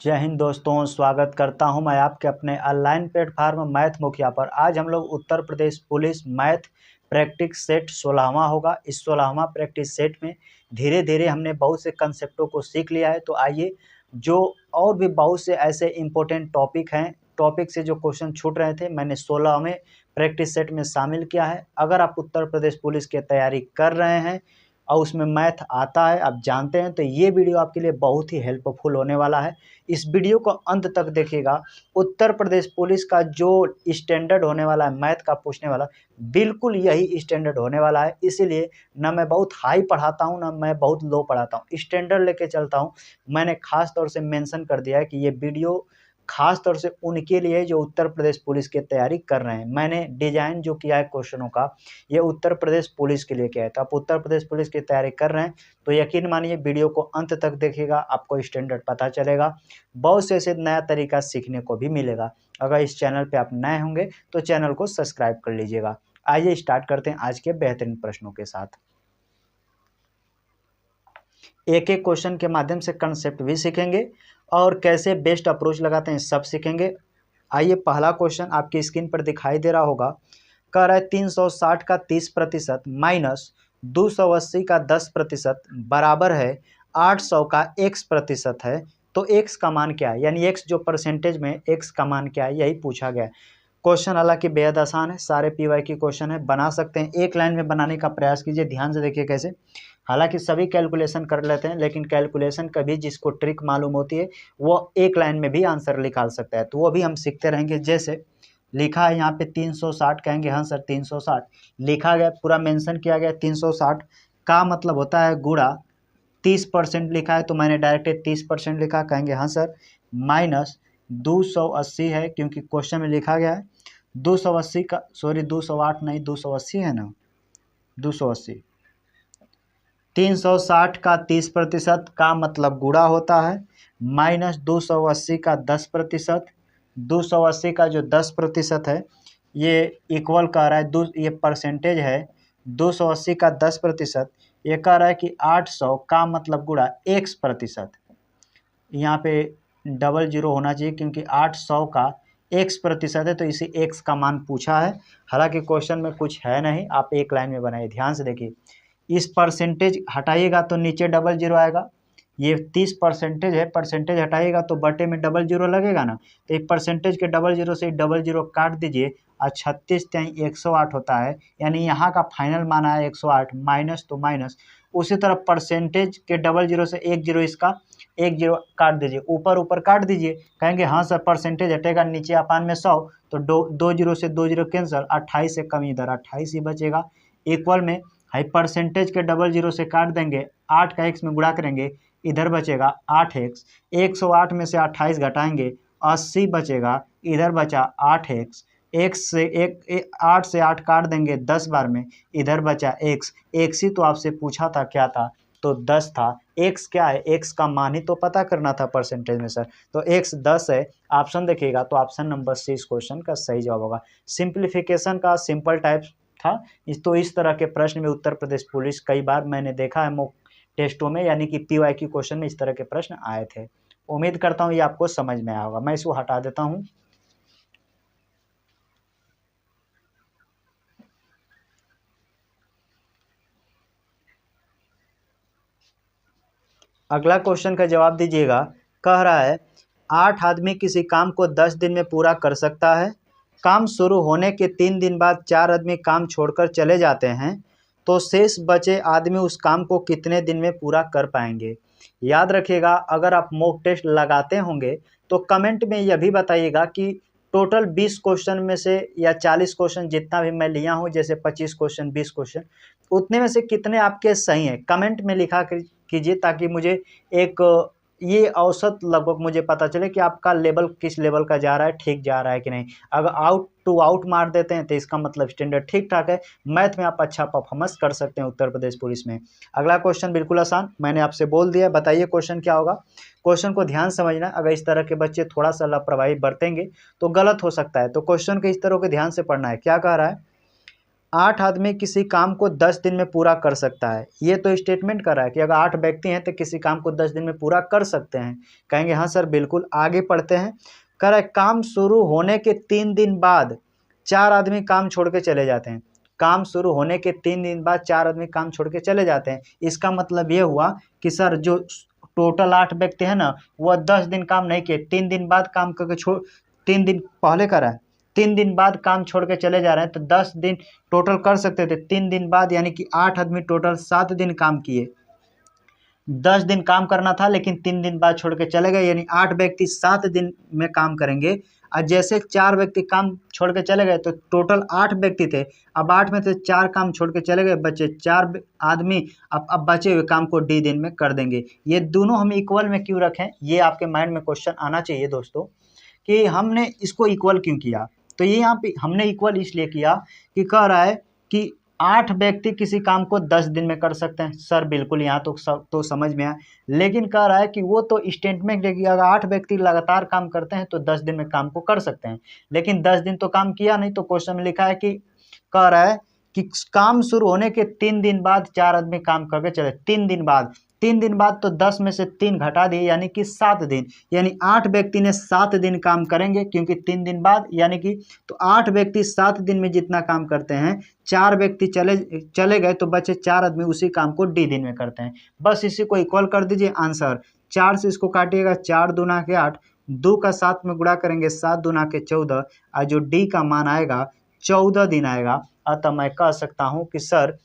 जय हिंद दोस्तों, स्वागत करता हूं मैं आपके अपने ऑनलाइन प्लेटफार्म मैथ मुखिया पर। आज हम लोग Uttar Pradesh police math practice set 16वां होगा। इस 16वां प्रैक्टिस सेट में धीरे धीरे हमने बहुत से कंसेप्टों को सीख लिया है। तो आइए, जो और भी बहुत से ऐसे इम्पोर्टेंट टॉपिक हैं, टॉपिक से जो क्वेश्चन छूट रहे थे, मैंने 16वें प्रैक्टिस सेट में शामिल किया है। अगर आप उत्तर प्रदेश पुलिस की तैयारी कर रहे हैं और उसमें मैथ आता है, आप जानते हैं, तो ये वीडियो आपके लिए बहुत ही हेल्पफुल होने वाला है। इस वीडियो को अंत तक देखिएगा। उत्तर प्रदेश पुलिस का जो स्टैंडर्ड होने वाला है, मैथ का पूछने वाला, बिल्कुल यही स्टैंडर्ड होने वाला है। इसीलिए ना मैं बहुत हाई पढ़ाता हूँ, ना मैं बहुत लो पढ़ाता हूँ, स्टैंडर्ड लेके चलता हूँ। मैंने खास तौर से मेंशन कर दिया है कि ये वीडियो खास तौर से उनके लिए जो उत्तर प्रदेश पुलिस की तैयारी कर रहे हैं। मैंने डिजाइन जो किया है क्वेश्चनों का, ये उत्तर प्रदेश पुलिस के लिए किया है। तो आप उत्तर प्रदेश पुलिस की तैयारी कर रहे हैं तो यकीन मानिए वीडियो को अंत तक देखिएगा, आपको स्टैंडर्ड पता चलेगा। बहुत से ऐसे नया तरीका सीखने को भी मिलेगा। अगर इस चैनल पे आप नए होंगे तो चैनल को सब्सक्राइब कर लीजिएगा। आइए स्टार्ट करते हैं आज के बेहतरीन प्रश्नों के साथ। एक एक क्वेश्चन के माध्यम से कंसेप्ट भी सीखेंगे और कैसे बेस्ट अप्रोच लगाते हैं सब सीखेंगे। आइए, पहला क्वेश्चन आपकी स्क्रीन पर दिखाई दे रहा होगा। कह रहा है 360 का 30% माइनस 280 का 10% बराबर है 800 का x% है। तो x का मान क्या है, यानी x जो परसेंटेज में x का मान क्या है, यही पूछा गया है। क्वेश्चन हालांकि बेहद आसान है, सारे पीवाई की क्वेश्चन है, बना सकते हैं। एक लाइन में बनाने का प्रयास कीजिए, ध्यान से देखिए कैसे। हालांकि सभी कैलकुलेशन कर लेते हैं, लेकिन कैलकुलेशन कभी जिसको ट्रिक मालूम होती है वो एक लाइन में भी आंसर निकाल सकता है। तो वो भी हम सीखते रहेंगे। जैसे लिखा है यहाँ पे 360, कहेंगे हाँ सर 360 लिखा गया, पूरा मेंशन किया गया। 360 का मतलब होता है गुणा 30% लिखा है, तो मैंने डायरेक्ट 30% लिखा, कहेंगे हाँ सर। माइनस 280 है, क्योंकि क्वेश्चन में लिखा गया है 280 का, सॉरी 208 नहीं, 280 है ना, 280। 360 का 30% का मतलब गुणा होता है, माइनस 280 का 10%। 280 का जो 10% है ये इक्वल कह रहा है, ये परसेंटेज है। 280 का 10% ये कह रहा है कि 800 का मतलब गुणा x%। यहाँ पे डबल जीरो होना चाहिए, क्योंकि 800 का x% है, तो इसी x का मान पूछा है। हालांकि क्वेश्चन में कुछ है नहीं, आप एक लाइन में बनाइए, ध्यान से देखिए। इस परसेंटेज हटाइएगा तो नीचे डबल जीरो आएगा। ये 30% है, परसेंटेज हटाइएगा तो बटे में डबल जीरो लगेगा ना। तो एक परसेंटेज के डबल जीरो से डबल जीरो काट दीजिए और 36 त्याई 108 होता है, यानी यहाँ का फाइनल मान आया 108। माइनस तो माइनस, उसी तरह परसेंटेज के डबल जीरो से एक जीरो, इसका एक जीरो काट दीजिए, ऊपर ऊपर काट दीजिए। कहेंगे हाँ सर परसेंटेज हटेगा, नीचे अपान में 100, तो दो जीरो से दो जीरो कैंसर, 28 से कम इधर 28 ही बचेगा। इक्वल में हाई परसेंटेज के डबल जीरो से काट देंगे, 8 का x में गुणा करेंगे, इधर बचेगा 8x। 108 में से 28 घटाएंगे 80 बचेगा, इधर बचा 8x। x से 8 से 8 काट देंगे 10 बार में, इधर बचा x ही तो आपसे पूछा था क्या था, तो 10 था। x क्या है, x का मान ही तो पता करना था परसेंटेज में सर, तो x 10 है। ऑप्शन देखिएगा तो ऑप्शन नंबर सी इस क्वेश्चन का सही जवाब होगा। सिंप्लीफिकेशन का सिंपल टाइप था। इस तरह के प्रश्न में उत्तर प्रदेश पुलिस कई बार मैंने देखा है मॉक टेस्टों में, यानी कि पीवाई की क्वेश्चन में इस तरह के प्रश्न आए थे। उम्मीद करता हूँ ये आपको समझ में आया होगा। मैं इसको हटा देता हूँ। अगला क्वेश्चन का जवाब दीजिएगा। कह रहा है 8 आदमी किसी काम को 10 दिन में पूरा कर सकता है। काम शुरू होने के 3 दिन बाद 4 आदमी काम छोड़कर चले जाते हैं, तो शेष बचे आदमी उस काम को कितने दिन में पूरा कर पाएंगे। याद रखिएगा, अगर आप मॉक टेस्ट लगाते होंगे तो कमेंट में यह भी बताइएगा कि टोटल 20 क्वेश्चन में से या 40 क्वेश्चन जितना भी मैं लिया हूँ, जैसे 25 क्वेश्चन 20 क्वेश्चन, उतने में से कितने आपके सही हैं, कमेंट में लिखा कीजिए, ताकि मुझे एक ये औसत लगभग मुझे पता चले कि आपका लेवल किस लेवल का जा रहा है, ठीक जा रहा है कि नहीं। अगर आउट टू आउट मार देते हैं तो इसका मतलब स्टैंडर्ड ठीक ठाक है, मैथ में आप अच्छा परफॉर्मेंस कर सकते हैं उत्तर प्रदेश पुलिस में। अगला क्वेश्चन बिल्कुल आसान, मैंने आपसे बोल दिया, बताइए क्वेश्चन क्या होगा। क्वेश्चन को ध्यान समझना, अगर इस तरह के बच्चे थोड़ा सा लापरवाही बरतेंगे तो गलत हो सकता है। तो क्वेश्चन को इस तरह के ध्यान से पढ़ना है। क्या कह रहा है, 8 आदमी किसी काम को 10 दिन में पूरा कर सकता है। ये तो स्टेटमेंट कर रहा है कि अगर 8 व्यक्ति हैं तो किसी काम को 10 दिन में पूरा कर सकते हैं। कहेंगे हाँ सर बिल्कुल। आगे पढ़ते हैं। कह रहा है काम शुरू होने के 3 दिन बाद 4 आदमी काम छोड़ के चले जाते हैं। काम शुरू होने के 3 दिन बाद 4 आदमी काम छोड़ के चले जाते हैं। इसका मतलब ये हुआ कि सर जो टोटल 8 व्यक्ति है ना, वह 10 दिन काम नहीं किए, 3 दिन बाद काम करके 3 दिन पहले करा है, 3 दिन बाद काम छोड़ के चले जा रहे हैं, तो 10 दिन टोटल कर सकते थे। 3 दिन बाद यानी कि 8 आदमी टोटल 7 दिन काम किए। 10 दिन काम करना था लेकिन 3 दिन बाद छोड़ के चले गए, यानी 8 व्यक्ति 7 दिन में काम करेंगे। और जैसे 4 व्यक्ति काम छोड़ के चले गए तो टोटल 8 व्यक्ति थे। अब 8 में से 4 काम छोड़ के चले गए, बचे 4 आदमी। अब बचे हुए काम को डी दिन में कर देंगे। ये दोनों हम इक्वल में क्यों रखें, ये आपके माइंड में क्वेश्चन आना चाहिए दोस्तों, कि हमने इसको इक्वल क्यों किया। तो ये यहाँ पे हमने इक्वल इसलिए किया कि कह रहा है कि 8 व्यक्ति किसी काम को 10 दिन में कर सकते हैं। सर बिल्कुल, यहाँ तो समझ में आया। लेकिन कह रहा है कि वो तो स्टेटमेंट है कि अगर 8 व्यक्ति लगातार काम करते हैं तो 10 दिन में काम को कर सकते हैं, लेकिन 10 दिन तो काम किया नहीं। तो क्वेश्चन में लिखा है कि कह रहा है कि काम शुरू होने के 3 दिन बाद 4 आदमी काम करके चले। 3 दिन बाद तो 10 में से 3 घटा दिए यानी कि 7 दिन, यानी 8 व्यक्ति ने 7 दिन काम करेंगे, क्योंकि 3 दिन बाद यानी कि तो 8 व्यक्ति 7 दिन में जितना काम करते हैं, 4 व्यक्ति चले गए तो बचे 4 आदमी उसी काम को डी दिन में करते हैं। बस इसी को इक्वल कर दीजिए। आंसर 4 से इसको काटिएगा, 4 दूना के 8, 2 का 7 में गुणा करेंगे, 7 दूना के 14, और जो डी का मान आएगा 14 दिन आएगा। अतः मैं कह सकता हूँ कि सर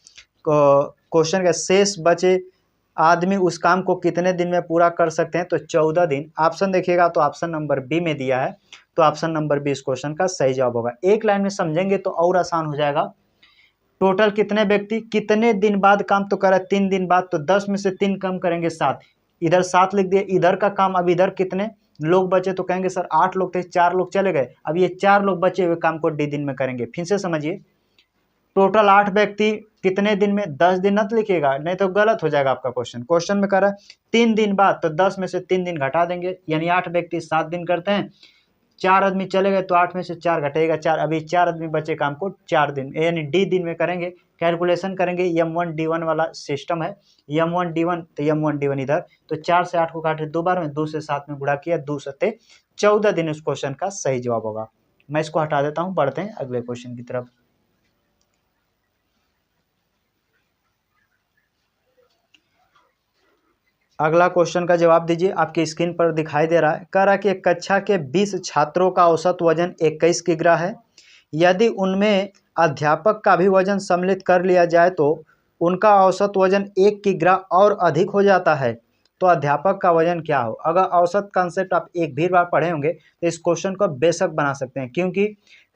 क्वेश्चन का शेष बचे आदमी उस काम को कितने दिन में पूरा कर सकते हैं, तो 14 दिन। ऑप्शन देखिएगा तो ऑप्शन नंबर बी में दिया है, तो ऑप्शन नंबर बी इस क्वेश्चन का सही जवाब होगा। एक लाइन में समझेंगे तो और आसान हो जाएगा। टोटल कितने व्यक्ति कितने दिन बाद काम तो करा 3 दिन बाद, तो 10 में से 3 कम करेंगे 7, इधर 7 लिख दिए। इधर का काम अब इधर कितने लोग बचे, तो कहेंगे सर 8 लोग थे, 4 लोग चले गए, अब ये 4 लोग बचे हुए काम को डी दिन में करेंगे। फिर से समझिए, टोटल 8 व्यक्ति कितने दिन में, 10 दिन मत लिखिएगा नहीं तो गलत हो जाएगा आपका क्वेश्चन। क्वेश्चन में कह रहा है 3 दिन बाद, तो 10 में से 3 दिन घटा देंगे, यानी 8 व्यक्ति 7 दिन करते हैं, 4 आदमी चले गए तो 8 में से 4 घटेगा 4, अभी 4 आदमी बचे काम को 4 दिन यानी डी दिन में करेंगे। कैलकुलेशन करेंगे, M1 D1 वाला सिस्टम है, M1 D1 तो M1 D1 इधर, तो 4 से 8 को काटे 2 बार में, 2 से 7 में गुणा किया, 2 सत्ते 14 दिन उस क्वेश्चन का सही जवाब होगा। मैं इसको हटा देता हूँ, बढ़ते हैं अगले क्वेश्चन की तरफ। अगला क्वेश्चन का जवाब दीजिए, आपकी स्क्रीन पर दिखाई दे रहा है। कह रहा है कि एक कक्षा के 20 छात्रों का औसत वजन 21 किग्रा है। यदि उनमें अध्यापक का भी वजन सम्मिलित कर लिया जाए तो उनका औसत वजन 1 किग्रा और अधिक हो जाता है, तो अध्यापक का वजन क्या हो। अगर औसत कॉन्सेप्ट आप एक भी बार पढ़े होंगे तो इस क्वेश्चन को बेशक बना सकते हैं, क्योंकि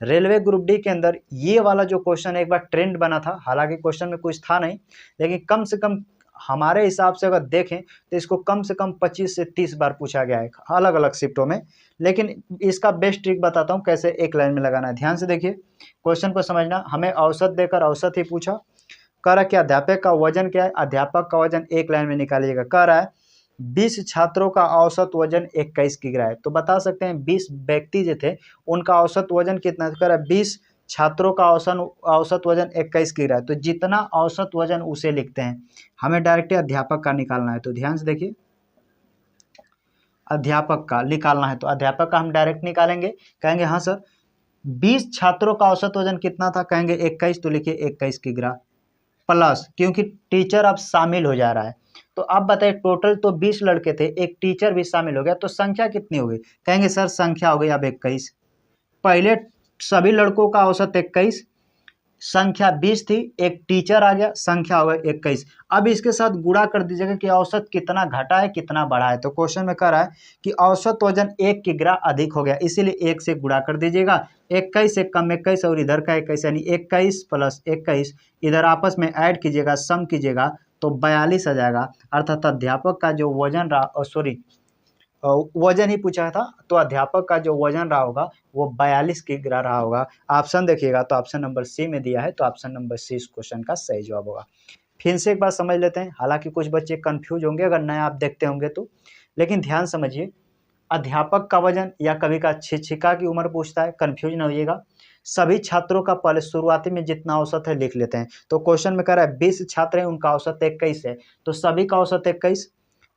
रेलवे ग्रुप डी के अंदर ये वाला जो क्वेश्चन एक बार ट्रेंड बना था। हालांकि क्वेश्चन में कुछ था नहीं, लेकिन कम से कम हमारे हिसाब से अगर देखें तो इसको कम से कम 25 से 30 बार पूछा गया है अलग अलग शिफ्टों में। लेकिन इसका बेस्ट ट्रिक बताता हूँ कैसे एक लाइन में लगाना है। ध्यान से देखिए, क्वेश्चन को समझना। हमें औसत देकर औसत ही पूछा। कह रहा है कि अध्यापक का वजन क्या है, अध्यापक का वजन एक लाइन में निकालिएगा। कह रहा है 20 छात्रों का औसत वजन 21 किग्रा है, तो बता सकते हैं 20 व्यक्ति जो थे उनका औसत वजन कितना है। कह रहा है 20 छात्रों का औसत वजन 21 किग्रा है, तो जितना औसत वजन उसे लिखते हैं। हमें डायरेक्ट अध्यापक का निकालना है, तो ध्यान से देखिए, अध्यापक का निकालना है तो अध्यापक का हम डायरेक्ट निकालेंगे। कहेंगे हाँ सर 20 छात्रों का औसत वजन कितना था, कहेंगे 21, तो लिखिए 21 किग्रा प्लस, क्योंकि टीचर अब शामिल हो जा रहा है। तो अब बताइए टोटल तो 20 लड़के थे, एक टीचर भी शामिल हो गया, तो संख्या कितनी हो गई। कहेंगे सर संख्या हो गई अब 21। पहले सभी लड़कों का औसत 21, संख्या 20 थी, एक टीचर आ गया, संख्या हो गई 21। अब इसके साथ गुणा कर दीजिएगा कि औसत कितना घटा है कितना बढ़ा है। तो क्वेश्चन में कह रहा है कि औसत वजन 1 किग्रा अधिक हो गया, इसीलिए 1 से गुणा कर दीजिएगा। 21 से कम 21 और इधर का 21, यानी 21 प्लस 21 इधर आपस में ऐड कीजिएगा, सम कीजिएगा तो 42 आ जाएगा। अर्थात अध्यापक का जो वजन रहा, वजन ही पूछा था, तो अध्यापक का जो वजन रहा होगा वो 42 किग्रा रहा होगा। ऑप्शन देखिएगा तो ऑप्शन नंबर सी में दिया है, तो ऑप्शन नंबर सी इस क्वेश्चन का सही जवाब होगा। फिर से एक बार समझ लेते हैं, हालांकि कुछ बच्चे कंफ्यूज होंगे अगर नया आप देखते होंगे तो, लेकिन ध्यान समझिए। अध्यापक का वजन या कभी का शिक्षिका की उम्र पूछता है, कंफ्यूज न होइएगा। सभी छात्रों का पहले शुरुआती में जितना औसत है लिख लेते हैं। तो क्वेश्चन में कह रहा है 20 छात्र हैं, उनका औसत 21 है, तो सभी का औसत 21,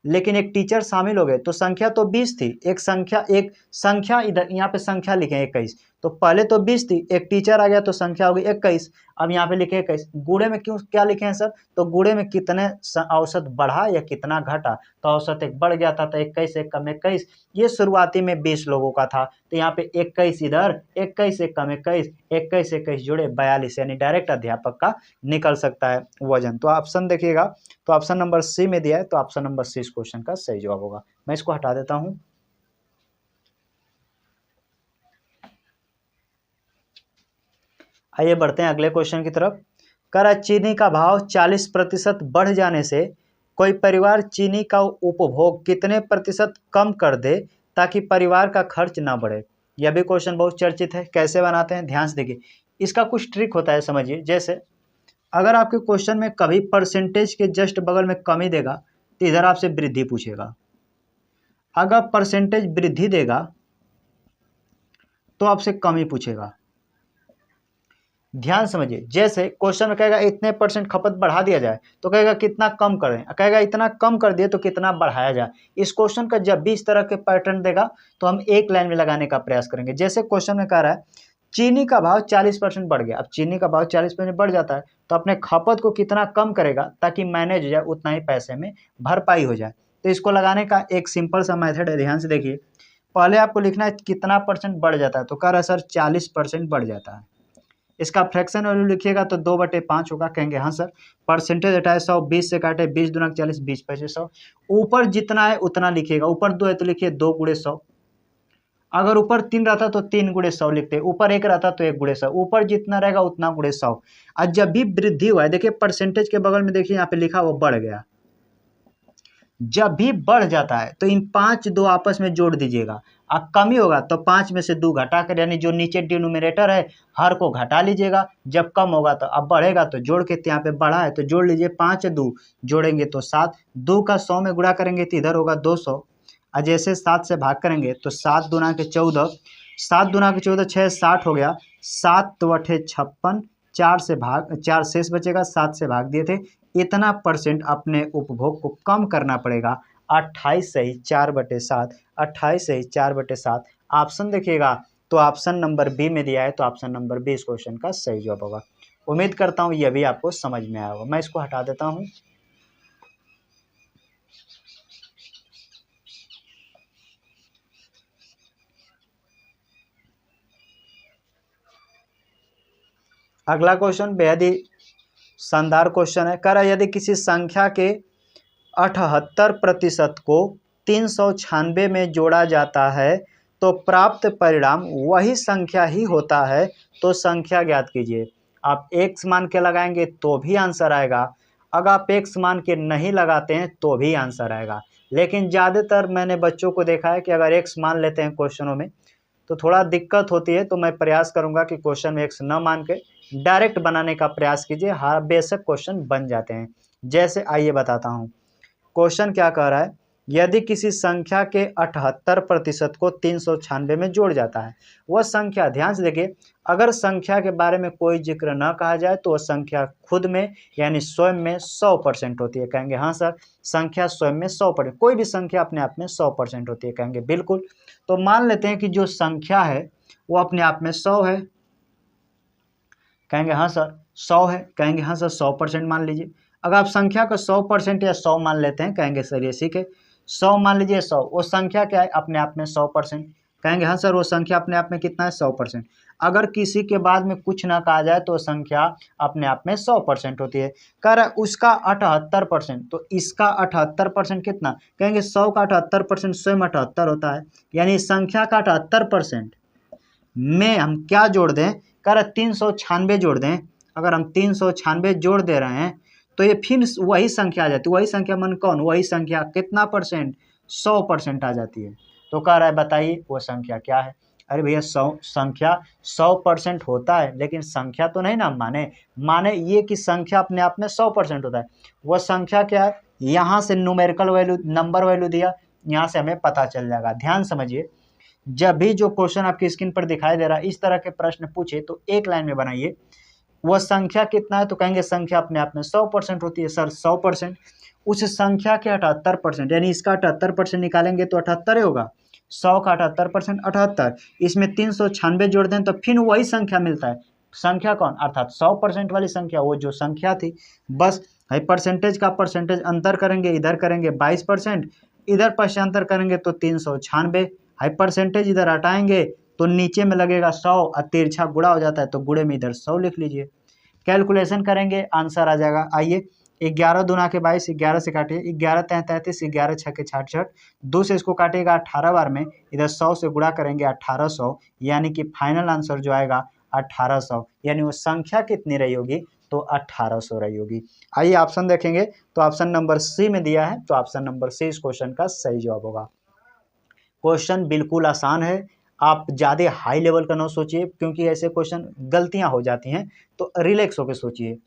लेकिन एक टीचर शामिल हो गए तो संख्या तो 20 थी, एक संख्या इधर यहाँ पे संख्या लिखे 21, तो पहले तो 20 थी, एक टीचर आ गया तो संख्या हो गई 21। अब यहाँ पे लिखे 21, गुणे में क्यों क्या लिखे हैं सर, तो गुणे में कितने औसत बढ़ा या कितना घटा, तो औसत एक बढ़ गया था, तो 21 एक कम 21, ये शुरुआती में 20 लोगों का था, तो यहाँ पे 21 इधर, 21 एक कम 21, 21 जुड़े 42, यानी डायरेक्ट अध्यापक का निकल सकता है वजन। तो ऑप्शन देखिएगा, तो ऑप्शन नंबर सी में दिया है, तो ऑप्शन नंबर सी इस क्वेश्चन का सही जवाब होगा। मैं इसको हटा देता हूं। आइए बढ़ते हैं अगले क्वेश्चन की तरफ। कर चीनी का भाव 40% बढ़ जाने से कोई परिवार चीनी का उपभोग कितने प्रतिशत कम कर दे ताकि परिवार का खर्च ना बढ़े। यह भी क्वेश्चन बहुत चर्चित है। कैसे बनाते हैं, ध्यान से देखिए। इसका कुछ ट्रिक होता है, समझिए। जैसे अगर आपके क्वेश्चन में कभी परसेंटेज के जस्ट बगल में कमी देगा तो इधर आपसे वृद्धि पूछेगा, अगर परसेंटेज वृद्धि देगा तो आपसे कमी पूछेगा। ध्यान समझिए। जैसे क्वेश्चन में कहेगा इतने परसेंट खपत बढ़ा दिया जाए, तो कहेगा कितना कम करें, कहेगा इतना कम कर दिए तो कितना बढ़ाया जाए। इस क्वेश्चन का जब भी इस तरह के पैटर्न देगा तो हम एक लाइन में लगाने का प्रयास करेंगे। जैसे क्वेश्चन में कह रहा है चीनी का भाव 40% बढ़ गया। अब चीनी का भाव 40% बढ़ जाता है तो अपने खपत को कितना कम करेगा ताकि मैनेज हो जाए, उतना ही पैसे में भरपाई हो जाए। तो इसको लगाने का एक सिंपल सा मेथड है, ध्यान से देखिए। पहले आपको लिखना है कितना परसेंट बढ़ जाता है, तो कह रहा है सर 40% बढ़ जाता है। इसका फ्रैक्शन वैल्यू लिखिएगा तो 2/5 होगा। कहेंगे हाँ सर। परसेंटेज हटाए 100, 20 से काटे 20 दूना 40, 20 पैसे 100। ऊपर जितना है उतना लिखिएगा। ऊपर 2 है तो लिखिए 2 गुणे 100। अगर ऊपर 3 रहता तो 3 गुणे 100 लिखते, ऊपर 1 रहता तो 1 गुणे 100, ऊपर जितना रहेगा उतना गुणे 100। और जब भी वृद्धि हुआ है, देखिए परसेंटेज के बगल में देखिए यहाँ पे लिखा वो बढ़ गया। जब भी बढ़ जाता है तो इन 5 दो आपस में जोड़ दीजिएगा। अब कमी होगा तो 5 में से 2 घटा कर, यानी जो नीचे डिनोमिनेटर है हर को घटा लीजिएगा। जब कम होगा तो अब बढ़ेगा तो जोड़ के, यहाँ पे बढ़ा है तो जोड़ लीजिए। 5 2 जोड़ेंगे तो 7, 2 का 100 में गुणा करेंगे तो इधर होगा 200। और जैसे 7 से भाग करेंगे तो 7 दूना के 14, 7 दूना के 14 6 60 हो गया। 7 बटे 56, 4 शेष बचेगा, 7 से भाग दिए थे। इतना परसेंट अपने उपभोग को कम करना पड़ेगा। 28 सही 4/7, 28 सही 4/7 ऑप्शन देखिएगा। तो ऑप्शन नंबर बी में दिया है, तो ऑप्शन नंबर बी इस क्वेश्चन का सही जवाब होगा। उम्मीद करता हूँ यह भी आपको समझ में आया होगा। मैं इसको हटा देता हूँ। अगला क्वेश्चन बेहद ही शानदार क्वेश्चन है। कह रहा है यदि किसी संख्या के 78% को 396 में जोड़ा जाता है तो प्राप्त परिणाम वही संख्या ही होता है, तो संख्या ज्ञात कीजिए। आप x मान के लगाएंगे तो भी आंसर आएगा, अगर आप x मान के नहीं लगाते हैं तो भी आंसर आएगा। लेकिन ज़्यादातर मैंने बच्चों को देखा है कि अगर x मान लेते हैं क्वेश्चनों में तो थोड़ा दिक्कत होती है। तो मैं प्रयास करूंगा कि क्वेश्चन में x न मान के डायरेक्ट बनाने का प्रयास कीजिए। हाँ, बेशक क्वेश्चन बन जाते हैं। जैसे आइए बताता हूँ। क्वेश्चन क्या कह रहा है, यदि किसी संख्या के 78% को 396 में जोड़ जाता है, वह संख्या, ध्यान से देखिए, अगर संख्या के बारे में कोई जिक्र न कहा जाए तो वह संख्या खुद में यानी स्वयं में 100% होती है। कहेंगे हाँ सर, संख्या स्वयं में 100%, कोई भी संख्या अपने आप में 100% होती है। कहेंगे बिल्कुल। तो मान लेते हैं कि जो संख्या है वो अपने आप में 100 है। कहेंगे हाँ सर 100 है। कहेंगे हाँ सर 100% मान लीजिए। अगर आप संख्या को 100% या 100 मान लेते हैं, कहेंगे सर ये ठीक है। 100 मान लीजिए, 100 वो संख्या क्या है, अपने आप में 100%। कहेंगे हाँ सर वो संख्या अपने आप में कितना है, 100%। अगर किसी के बाद में कुछ ना कहा जाए तो संख्या अपने आप में 100% होती है। कह रहा है उसका 78%, तो इसका 78% कितना, कहेंगे 100 का 78% स्वयं 78 होता है। यानी संख्या का 78% में हम क्या जोड़ दें, कह रहा 396 जोड़ दें। अगर हम 396 जोड़ दे रहे हैं तो ये फिर वही संख्या आ जाती है। वही संख्या मन कौन, वही संख्या कितना परसेंट, 100% आ जाती है। तो कह रहा है बताइए वो संख्या क्या है। अरे भैया संख्या 100% होता है, लेकिन संख्या तो नहीं ना माने ये कि संख्या अपने आप में 100% होता है। वह संख्या क्या है, यहाँ से न्यूमेरिकल वैल्यू, नंबर वैल्यू दिया, यहाँ से हमें पता चल जाएगा। ध्यान समझिए, जब भी जो क्वेश्चन आपकी स्क्रीन पर दिखाई दे रहा है इस तरह के प्रश्न पूछे तो एक लाइन में बनाइए। वह संख्या कितना है, तो कहेंगे संख्या अपने आप में 100% होती है। सर 100%, उस संख्या के 78%, यानी इसका 78% निकालेंगे तो 78 होगा। 100 का 78% 78, इसमें 396 जोड़ दें तो फिर वही संख्या मिलता है। संख्या कौन, अर्थात 100% वाली संख्या, वो जो संख्या थी। बस परसेंटेज का परसेंटेज अंतर करेंगे, इधर करेंगे 22%, इधर पक्षांतर करेंगे तो 396, परसेंटेज इधर हटाएंगे तो नीचे में लगेगा 100 और तिरछा गुणा हो जाता है तो गुणे में इधर 100 लिख लीजिए। कैलकुलेशन करेंगे, आंसर आ जाएगा। आइए 11 दूना के 22, 11 से काटिए, 11 तिया 33, 11 छके 66, 2 से इसको काटिएगा 18 बार में, इधर 100 से गुणा करेंगे 1800, यानी कि फाइनल आंसर जो आएगा 1800, यानी वो संख्या कितनी रही होगी, तो 1800 रही होगी। आइए ऑप्शन देखेंगे, तो ऑप्शन नंबर सी में दिया है, तो ऑप्शन नंबर सी इस क्वेश्चन का सही जवाब होगा। क्वेश्चन बिल्कुल आसान है, आप ज़्यादा हाई लेवल का ना सोचिए, क्योंकि ऐसे क्वेश्चन गलतियां हो जाती हैं, तो रिलैक्स होकर सोचिए।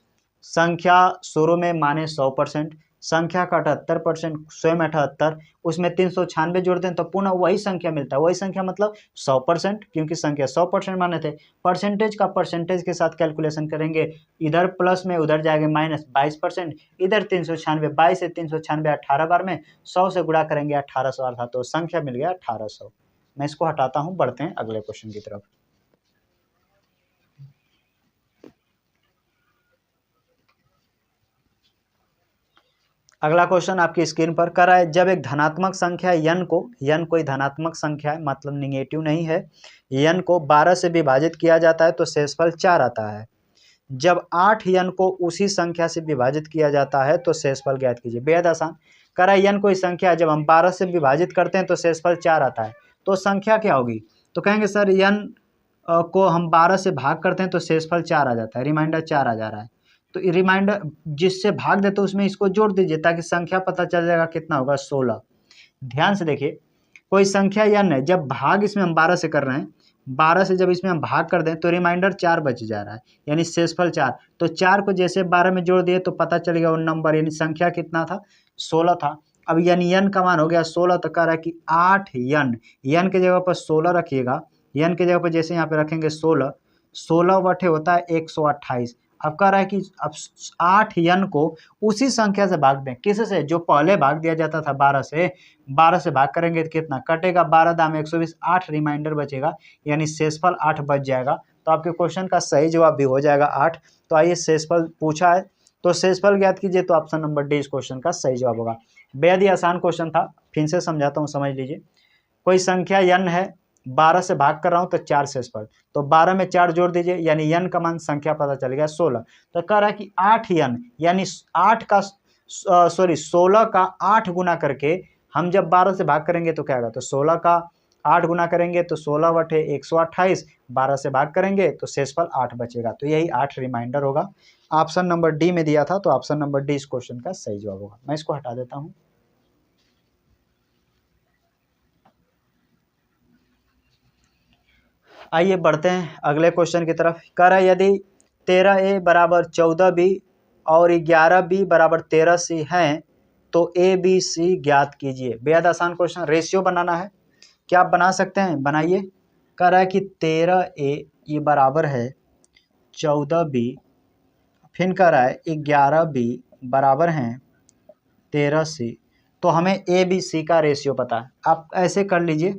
संख्या शुरू में माने 100%, संख्या का 78%, स्वयं 78, उसमें 396 जोड़ दें तो पुनः वही संख्या मिलता है। वही संख्या मतलब 100%, क्योंकि संख्या 100% माने थे। परसेंटेज का परसेंटेज के साथ कैलकुलेशन करेंगे, इधर प्लस में उधर जाएंगे माइनस 22%, इधर 396, 22 से 396 18 बार में 100 से गुणा करेंगे 1800, अर्थात तो संख्या मिल गया 1800। मैं इसको हटाता हूँ, बढ़ते हैं अगले क्वेश्चन की तरफ। अगला क्वेश्चन आपकी स्क्रीन पर कर रहा है, जब एक धनात्मक संख्या n कोई धनात्मक संख्या है, मतलब निगेटिव नहीं है, n को 12 से विभाजित किया जाता है तो शेषफल 4 आता है। जब 8 n को उसी संख्या से विभाजित किया जाता है तो शेषफल ज्ञात कीजिए। बेहद आसान। कर रहा है n कोई संख्या है, जब हम 12 से विभाजित करते हैं तो शेषफल 4 आता है, तो संख्या क्या होगी, तो कहेंगे सर n को हम 12 से भाग करते हैं तो शेषफल 4 आ जाता है, रिमाइंडर 4 आ जा रहा है, तो रिमाइंडर जिससे भाग देते उसमें इसको जोड़ दीजिए ताकि संख्या पता चल जाएगा कितना होगा, 16। ध्यान से देखिए, कोई संख्या n है, जब भाग इसमें हम 12 से कर रहे हैं, 12 से जब इसमें हम भाग कर दें तो रिमाइंडर 4 बच जा रहा है, यानी शेषफल 4। तो 4 को जैसे 12 में जोड़ दिए तो पता चल गया वो नंबर, यानी संख्या कितना था, 16 था। अब यानी n का मान हो गया 16, तो कह रहा है कि 8n के जगह पर 16 रखिएगा, n के जगह पर जैसे यहाँ पे रखेंगे 16, 16 बटे होता है 128। अब कह रहा है कि अब 8n को उसी संख्या से भाग दें, किससे, जो पहले भाग दिया जाता था 12 से, 12 से भाग करेंगे तो कितना कटेगा, 12 दाम 120, 8 रिमाइंडर बचेगा, यानी शेषफल 8 बच जाएगा। तो आपके क्वेश्चन का सही जवाब भी हो जाएगा 8। तो आइए शेषफल पूछा है तो शेषफल ज्ञात कीजिए, तो ऑप्शन नंबर डी इस क्वेश्चन का सही जवाब होगा। बेहद ही आसान क्वेश्चन था, फिर से समझाता हूँ, समझ लीजिए। कोई संख्या n है, 12 से भाग कर रहा हूं तो 4 शेषफल, तो 12 में 4 जोड़ दीजिए, यानी n का मान संख्या पता चल गया 16। तो कह रहा है कि 8n, यानी 16 का 8 गुना करके हम जब 12 से भाग करेंगे तो क्या होगा, तो 16 का 8 गुना करेंगे तो 16 बटे 128, 12 से भाग करेंगे तो शेषफल 8 बचेगा, तो यही 8 रिमाइंडर होगा। ऑप्शन नंबर डी में दिया था, तो ऑप्शन नंबर डी इस क्वेश्चन का सही जवाब होगा। मैं इसको हटा देता हूँ। आइए बढ़ते हैं अगले क्वेश्चन की तरफ। कह रहा है यदि 13a बराबर 14b और 11b बराबर 13c हैं तो a b c ज्ञात कीजिए। बेहद आसान क्वेश्चन, रेशियो बनाना है, क्या आप बना सकते हैं, बनाइए। कह रहा है कि 13a ये बराबर है 14b, फिर कह रहा है 11b बराबर हैं 13c, तो हमें a b c का रेशियो पता है। आप ऐसे कर लीजिए,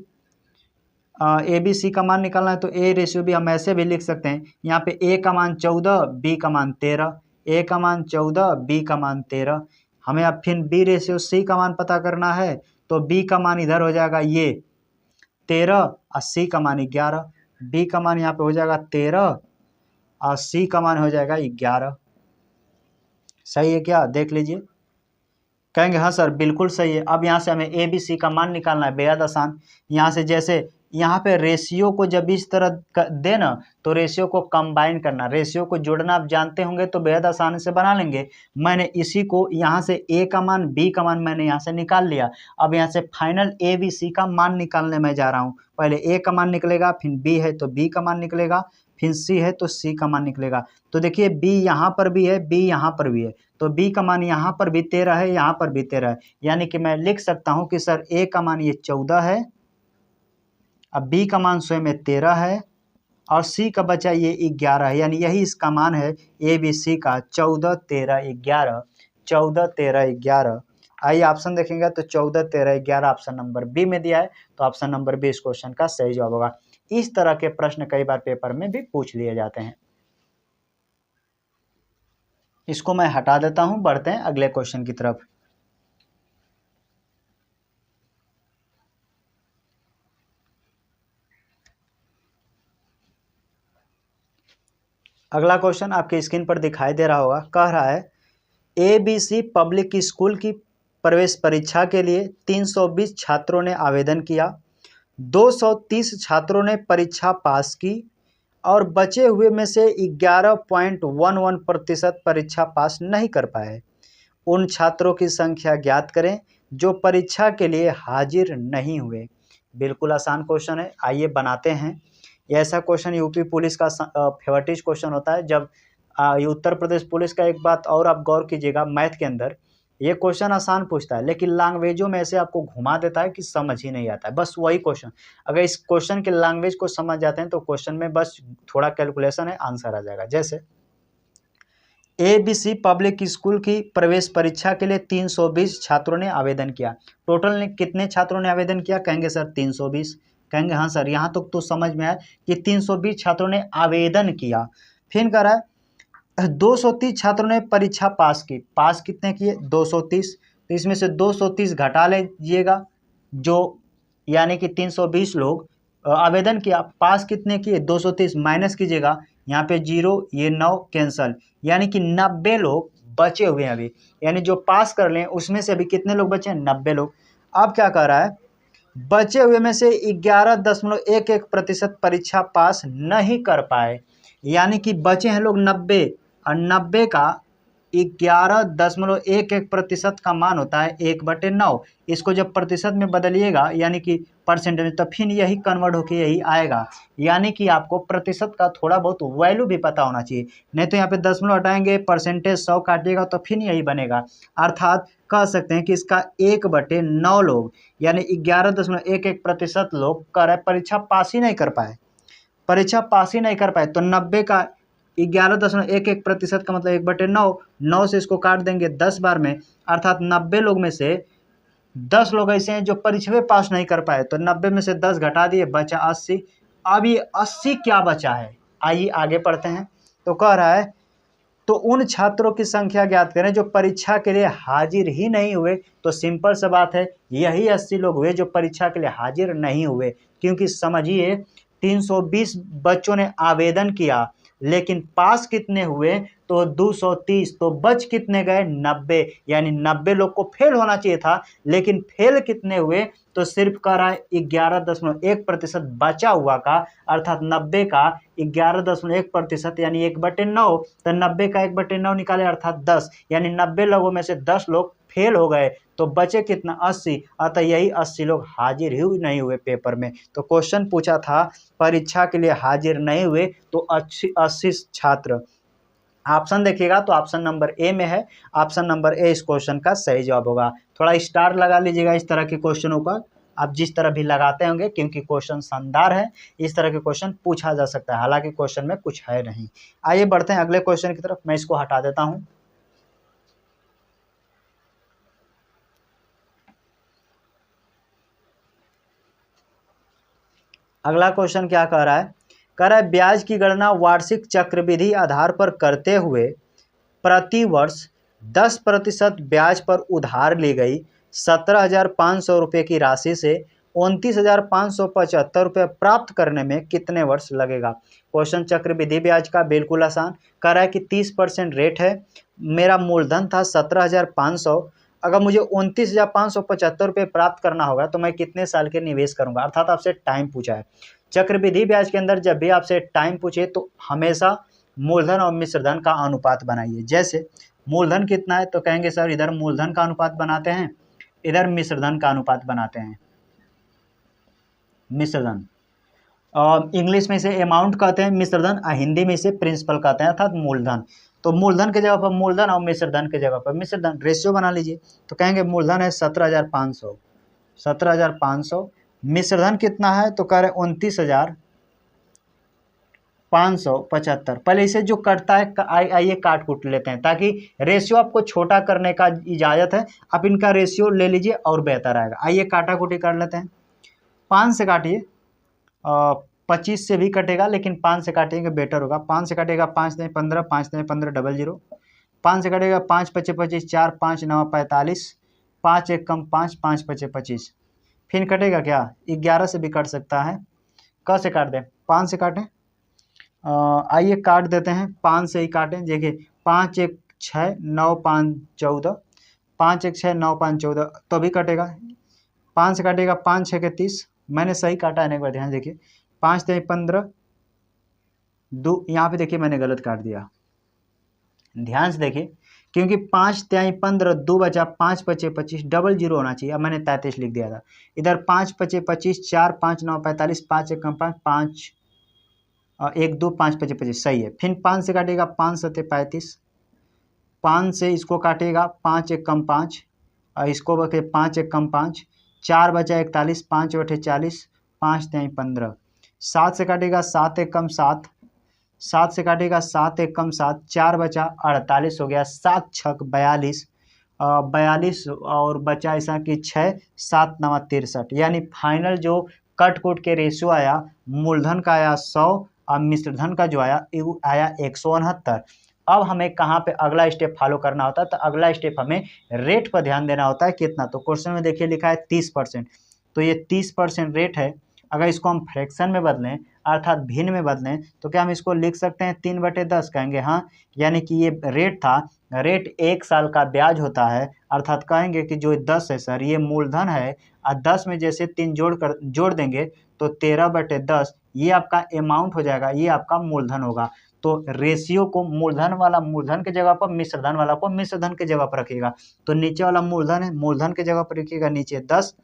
ए बी सी का मान निकालना है तो ए रेशियो भी हम ऐसे भी लिख सकते हैं, यहाँ पे ए का मान 14, बी का मान 13, ए का मान 14, बी का मान 13। हमें अब फिर बी रेशियो सी का मान पता करना है, तो बी का मान इधर हो जाएगा ये 13 और सी का मान 11, बी का मान यहाँ पे हो जाएगा 13 और सी का मान हो जाएगा 11। सही है क्या, देख लीजिए। कहेंगे हाँ सर बिल्कुल सही है। अब यहाँ से हमें ए बी सी का मान निकालना है, बेहद आसान। यहाँ से जैसे यहाँ पे रेशियो को जब इस तरह दे ना तो रेशियो को कंबाइन करना, रेशियो को जोड़ना आप जानते होंगे तो बेहद आसानी से बना लेंगे। मैंने इसी को यहाँ से ए का मान बी का मान मैंने यहाँ से निकाल लिया। अब यहाँ से फाइनल ए बी सी का मान निकालने मैं जा रहा हूँ। पहले ए का मान निकलेगा, फिर बी है तो बी का मान निकलेगा, फिर सी है तो सी का मान निकलेगा। तो देखिए बी यहाँ पर भी है, बी यहाँ पर भी है, तो बी का मान यहाँ पर भी 13 है, यहाँ पर भी 13 है। यानी कि मैं लिख सकता हूँ कि सर ए का मान ये 14 है, अब बी का मान स्वयं में 13 है और सी का बचा ये 11 है। यानी यही इसका मान है ए बी सी का 14 13 11, 14 13 11। आइए ऑप्शन देखेंगे तो 14 13 11 ऑप्शन नंबर बी में दिया है, तो ऑप्शन नंबर बी इस क्वेश्चन का सही जवाब होगा। इस तरह के प्रश्न कई बार पेपर में भी पूछ लिए जाते हैं। इसको मैं हटा देता हूं, बढ़ते हैं अगले क्वेश्चन की तरफ। अगला क्वेश्चन आपके स्क्रीन पर दिखाई दे रहा होगा, कह रहा है एबीसी पब्लिक स्कूल की प्रवेश परीक्षा के लिए 320 छात्रों ने आवेदन किया, 230 छात्रों ने परीक्षा पास की और बचे हुए में से 11.11% परीक्षा पास नहीं कर पाए। उन छात्रों की संख्या ज्ञात करें जो परीक्षा के लिए हाजिर नहीं हुए। बिल्कुल आसान क्वेश्चन है, आइए बनाते हैं। ये ऐसा क्वेश्चन यूपी पुलिस का फेवरेटिव क्वेश्चन होता है। जब उत्तर प्रदेश पुलिस का एक बात और आप गौर कीजिएगा, मैथ के अंदर ये क्वेश्चन आसान पूछता है लेकिन लैंग्वेजों में ऐसे आपको घुमा देता है कि समझ ही नहीं आता है। बस वही क्वेश्चन, अगर इस क्वेश्चन के लैंग्वेज को समझ जाते हैं तो क्वेश्चन में बस थोड़ा कैलकुलेशन है, आंसर आ जाएगा। जैसे एबीसी पब्लिक स्कूल की प्रवेश परीक्षा के लिए 320 छात्रों ने आवेदन किया। टोटल ने कितने छात्रों ने आवेदन किया? कहेंगे सर 320। कहेंगे हाँ सर, यहाँ तक तो समझ में आया कि 320 छात्रों ने आवेदन किया। फिर कह रहा है 230 छात्रों ने परीक्षा पास की। पास कितने किए? 230। तो इसमें से 230 घटा लीजिएगा, जो यानी कि 320 लोग आवेदन किया, पास कितने किए? 230 माइनस कीजिएगा, यहाँ पे 0 ये 9 कैंसल, यानी कि 90 लोग बचे हुए हैं अभी। यानी जो पास कर लें उसमें से अभी कितने लोग बचे हैं? 90 लोग। अब क्या कर रहा है, बचे हुए में से 11.11% परीक्षा पास नहीं कर पाए। यानी कि बचे हैं लोग 90 और 90 का 11.11% का मान होता है 1/9। इसको जब प्रतिशत में बदलिएगा यानी कि परसेंटेज, तो फिर यही कन्वर्ट होकर यही आएगा। यानी कि आपको प्रतिशत का थोड़ा बहुत वैल्यू भी पता होना चाहिए, नहीं तो यहाँ पे दशमलव हटाएंगे, परसेंटेज 100 काटिएगा तो फिर यही बनेगा। अर्थात कह सकते हैं कि इसका 1/9 लोग यानी 11.11% लोग कर परीक्षा पास ही नहीं कर पाए। परीक्षा पास ही नहीं कर पाए तो 90 का 11.11% का मतलब 1/9, 9 से इसको काट देंगे 10 बार में, अर्थात 90 लोग में से 10 लोग ऐसे हैं जो परीक्षा में पास नहीं कर पाए। तो 90 में से 10 घटा दिए, बचा 80। अब ये 80 क्या बचा है? आइए आगे पढ़ते हैं। तो कह रहा है तो उन छात्रों की संख्या ज्ञात करें जो परीक्षा के लिए हाजिर ही नहीं हुए। तो सिंपल सा बात है, यही 80 लोग हुए जो परीक्षा के लिए हाजिर नहीं हुए। क्योंकि समझिए 320 बच्चों ने आवेदन किया लेकिन पास कितने हुए? तो 230। तो बच कितने गए? 90। यानी 90 लोग को फेल होना चाहिए था, लेकिन फेल कितने हुए? तो सिर्फ कह रहा है 11.1% बचा हुआ का, अर्थात 90 का 11.1% यानी 1/9। तो 90 का 1/9 निकाले अर्थात 10, यानी 90 लोगों में से 10 लोग फेल हो गए तो बचे कितना? 80। अतः यही 80 लोग हाजिर ही नहीं हुए पेपर में। तो क्वेश्चन पूछा था परीक्षा के लिए हाजिर नहीं हुए तो 80 छात्र। ऑप्शन देखिएगा तो ऑप्शन नंबर ए में है, ऑप्शन नंबर ए इस क्वेश्चन का सही जवाब होगा। थोड़ा स्टार लगा लीजिएगा इस तरह के क्वेश्चनों का, आप जिस तरह भी लगाते होंगे, क्योंकि क्वेश्चन शानदार है। इस तरह के क्वेश्चन पूछा जा सकता है, हालांकि क्वेश्चन में कुछ है नहीं। आइए बढ़ते हैं अगले क्वेश्चन की तरफ, मैं इसको हटा देता हूं। अगला क्वेश्चन क्या कह रहा है? कह रहा है ब्याज की गणना वार्षिक चक्रवृद्धि आधार पर करते हुए प्रति वर्ष 10% ब्याज पर उधार ली गई 17,500 रुपये की राशि से 29,575 रुपये प्राप्त करने में कितने वर्ष लगेगा? क्वेश्चन चक्रवृद्धि ब्याज का, बिल्कुल आसान। कह रहा है कि 30% रेट है, मेरा मूलधन था 17,500 अगर मुझे 29,575 रुपये प्राप्त करना होगा तो मैं कितने साल के निवेश करूंगा, अर्थात आपसे टाइम पूछा है। चक्रवृद्धि ब्याज के अंदर जब भी आपसे टाइम पूछे तो हमेशा मूलधन और मिश्रधन का अनुपात बनाइए। जैसे मूलधन कितना है तो कहेंगे सर इधर मूलधन का अनुपात बनाते हैं, इधर मिश्रधन का अनुपात बनाते हैं। मिश्रधन इंग्लिश में इसे अमाउंट कहते हैं, मिश्रधन हिंदी में इसे प्रिंसिपल कहते हैं अर्थात मूलधन। तो मूलधन के जगह पर मूलधन और मिश्रधन के जगह पर मिश्रधन, रेशियो बना लीजिए। तो कहेंगे मूलधन है 17,500, 17,500। मिश्रधन कितना है तो कह रहे 29,575। पहले इसे जो कटता है आइए काट कूट लेते हैं ताकि रेशियो आपको छोटा करने का इजाज़त है। आप इनका रेशियो ले लीजिए और बेहतर आएगा। आइए काटा कूटी कर लेते हैं। 5 से काटिए, 25 से भी कटेगा लेकिन 5 से काटेंगे बेटर होगा। 5 से कटेगा 5 नहीं 15, 5 नहीं 15 डबल 0। 5 से कटेगा 5 पचे 25, 4 5 9 45, 5 1 कम 5, 5 पचे 25। फिर कटेगा क्या, 11 से भी कट सकता है। क से काट दें, 5 से काटें। आइए काट देते हैं, 5 से ही काटें। देखिए 5 1 6 9 5 14, 5 1 6 9 5 14 तो भी कटेगा। 5 से काटेगा 5 6 के 30। मैंने सही काटा है, एक बार ध्यान देखिए। 5 3 15 2, यहाँ पे देखिए मैंने गलत काट दिया, ध्यान से देखिए। क्योंकि 5 3 15 2 बचा, 5 पचे 25 डबल 0 होना चाहिए। अब मैंने 33 लिख दिया था। इधर 5 पचे 25, 4 5 9 45, 5 1 कम 5 5 1 2 5 पचे 25 सही है। फिर 5 से काटेगा 5 7 35, 5 से इसको काटेगा 5 1 कम 5, इसको बचे 5 1 कम 5, 4 बचा 41, 5 बटे 40, 5 3 15। 7 से काटेगा 7 1 कम 7, 7 से काटेगा 7 1 कम 7, 4 बचा 48 हो गया, 7 छक 42, 42 और बचा ऐसा कि 6 7 9 63। यानी फाइनल जो कट कोट के रेशियो आया, मूलधन का आया 100 और मिश्रधन का जो आया 169। अब हमें कहाँ पे अगला स्टेप फॉलो करना होता है, तो अगला स्टेप हमें रेट पर ध्यान देना होता है। कितना, तो क्वेश्चन में देखिए लिखा है 30%, तो ये 30% रेट है। अगर इसको हम फ्रैक्शन में बदलें अर्थात भिन्न में बदलें तो क्या हम इसको लिख सकते हैं 3/10, कहेंगे हाँ। यानी कि ये रेट था, रेट 1 साल का ब्याज होता है, अर्थात कहेंगे कि जो 10 है सर ये मूलधन है और 10 में जैसे 3 जोड़ देंगे तो 13/10 ये आपका अमाउंट हो जाएगा, ये आपका मूलधन होगा। तो रेशियो को मूलधन वाला मूलधन के जगह पर, मिश्रधन वाला को मिश्रधन के जगह पर रखिएगा। तो नीचे वाला मूलधन है, मूलधन के जगह पर रखिएगा नीचे 10,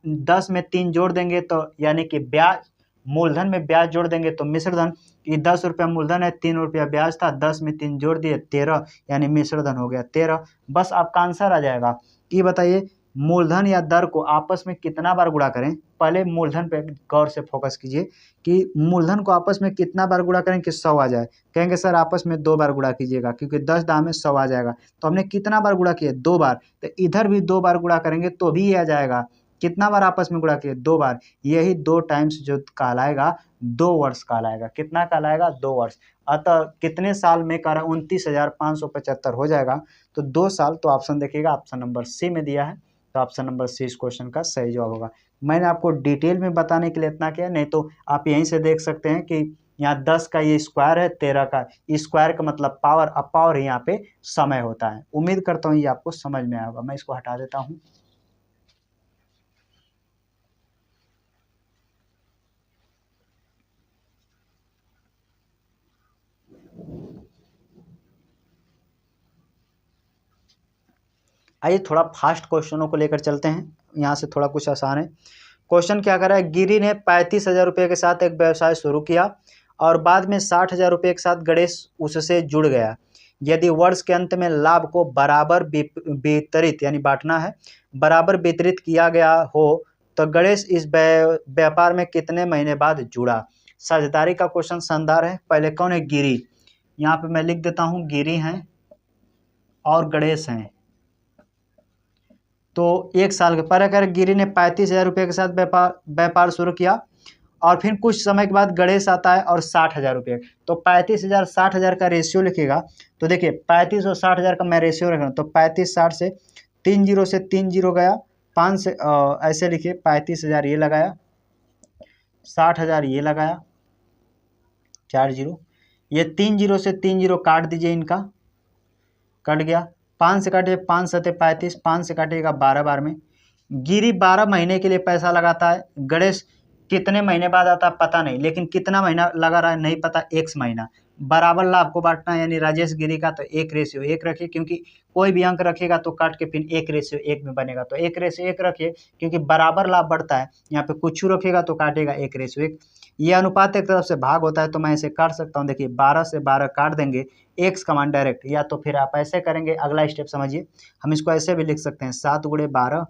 10 में 3 जोड़ देंगे तो यानी कि ब्याज, मूलधन में ब्याज जोड़ देंगे तो मिश्रधन। ये 10 रुपया मूलधन है, 3 रुपया ब्याज था, 10 में 3 जोड़ दिए 13, यानी मिश्रधन हो गया 13। बस आपका आंसर आ जाएगा। ये बताइए मूलधन या दर को आपस में कितना बार गुणा करें। पहले मूलधन पे गौर से फोकस कीजिए कि मूलधन को आपस में कितना बार गुणा करें कि 100 आ जाए। कहेंगे सर आपस में 2 बार गुणा कीजिएगा क्योंकि 10 दाम में 100 आ जाएगा। तो हमने कितना बार गुणा किया, 2 बार। तो इधर भी 2 बार गुणा करेंगे तो भी ये आ जाएगा। कितना बार आपस में गुणा किए, 2 बार। यही 2 टाइम्स जो कहलाएगा 2 वर्ष कहलाएगा। कितना कहलाएगा, 2 वर्ष। अतः कितने साल में कह रहा है 29,575 हो जाएगा। तो 2 साल। तो ऑप्शन देखिएगा, ऑप्शन नंबर सी में दिया है, तो ऑप्शन नंबर सी इस क्वेश्चन का सही जवाब होगा। मैंने आपको डिटेल में बताने के लिए इतना किया, नहीं तो आप यहीं से देख सकते हैं कि यहाँ 10 का ये स्क्वायर है, 13 का स्क्वायर का मतलब पावर, अब पावर यहाँ पे समय होता है। उम्मीद करता हूँ ये आपको समझ में आएगा। मैं इसको हटा देता हूँ। आइए थोड़ा फास्ट क्वेश्चनों को लेकर चलते हैं, यहाँ से थोड़ा कुछ आसान है। क्वेश्चन क्या कर रहा है, गिरी ने 35,000 रुपये के साथ एक व्यवसाय शुरू किया और बाद में 60,000 रुपये के साथ गणेश उससे जुड़ गया। यदि वर्ष के अंत में लाभ को बराबर वितरित यानी बांटना है, बराबर वितरित किया गया हो तो गणेश इस व्यापार में कितने महीने बाद जुड़ा। साझेदारी का क्वेश्चन शानदार है। पहले कौन है, गिरी। यहाँ पे मैं लिख देता हूँ गिरी हैं और गणेश हैं। तो 1 साल के पर अगर गिरी ने 35,000 रुपये के साथ व्यापार शुरू किया और फिर कुछ समय के बाद गणेश आता है और 60,000 रुपये। तो 35,000 60,000 का रेशियो लिखेगा। तो देखिए 35 और 60,000 का मैं रेशियो रख रहा हूँ। तो 35 60 से 3 जीरो से 3 जीरो गया, 5 से ऐसे लिखिए 35,000 ये लगाया, 60,000 ये लगाया, 4 जीरो, ये 3 जीरो से 3 जीरो काट दीजिए, इनका कट गया। 5 से काटिए 5 सते 35, 5 से काटिएगा 12 बार में। गिरी 12 महीने के लिए पैसा लगाता है। गणेश कितने महीने बाद आता है पता नहीं, लेकिन कितना महीना लगा रहा है नहीं पता, x महीना। बराबर लाभ को बांटना, यानी राजेश गिरी का तो 1:1 रखिए, क्योंकि कोई भी अंक रखिएगा तो काट के फिर 1:1 में बनेगा, तो 1:1 रखिए, क्योंकि बराबर लाभ बढ़ता है। यहाँ पे कुछ रखेगा तो काटेगा 1:1। ये अनुपात एक तरफ से भाग होता है, तो मैं इसे काट सकता हूँ। देखिए 12 से 12 काट देंगे, x का मान डायरेक्ट, या तो फिर आप ऐसे करेंगे। अगला स्टेप समझिए, हम इसको ऐसे भी लिख सकते हैं, 7 × 12,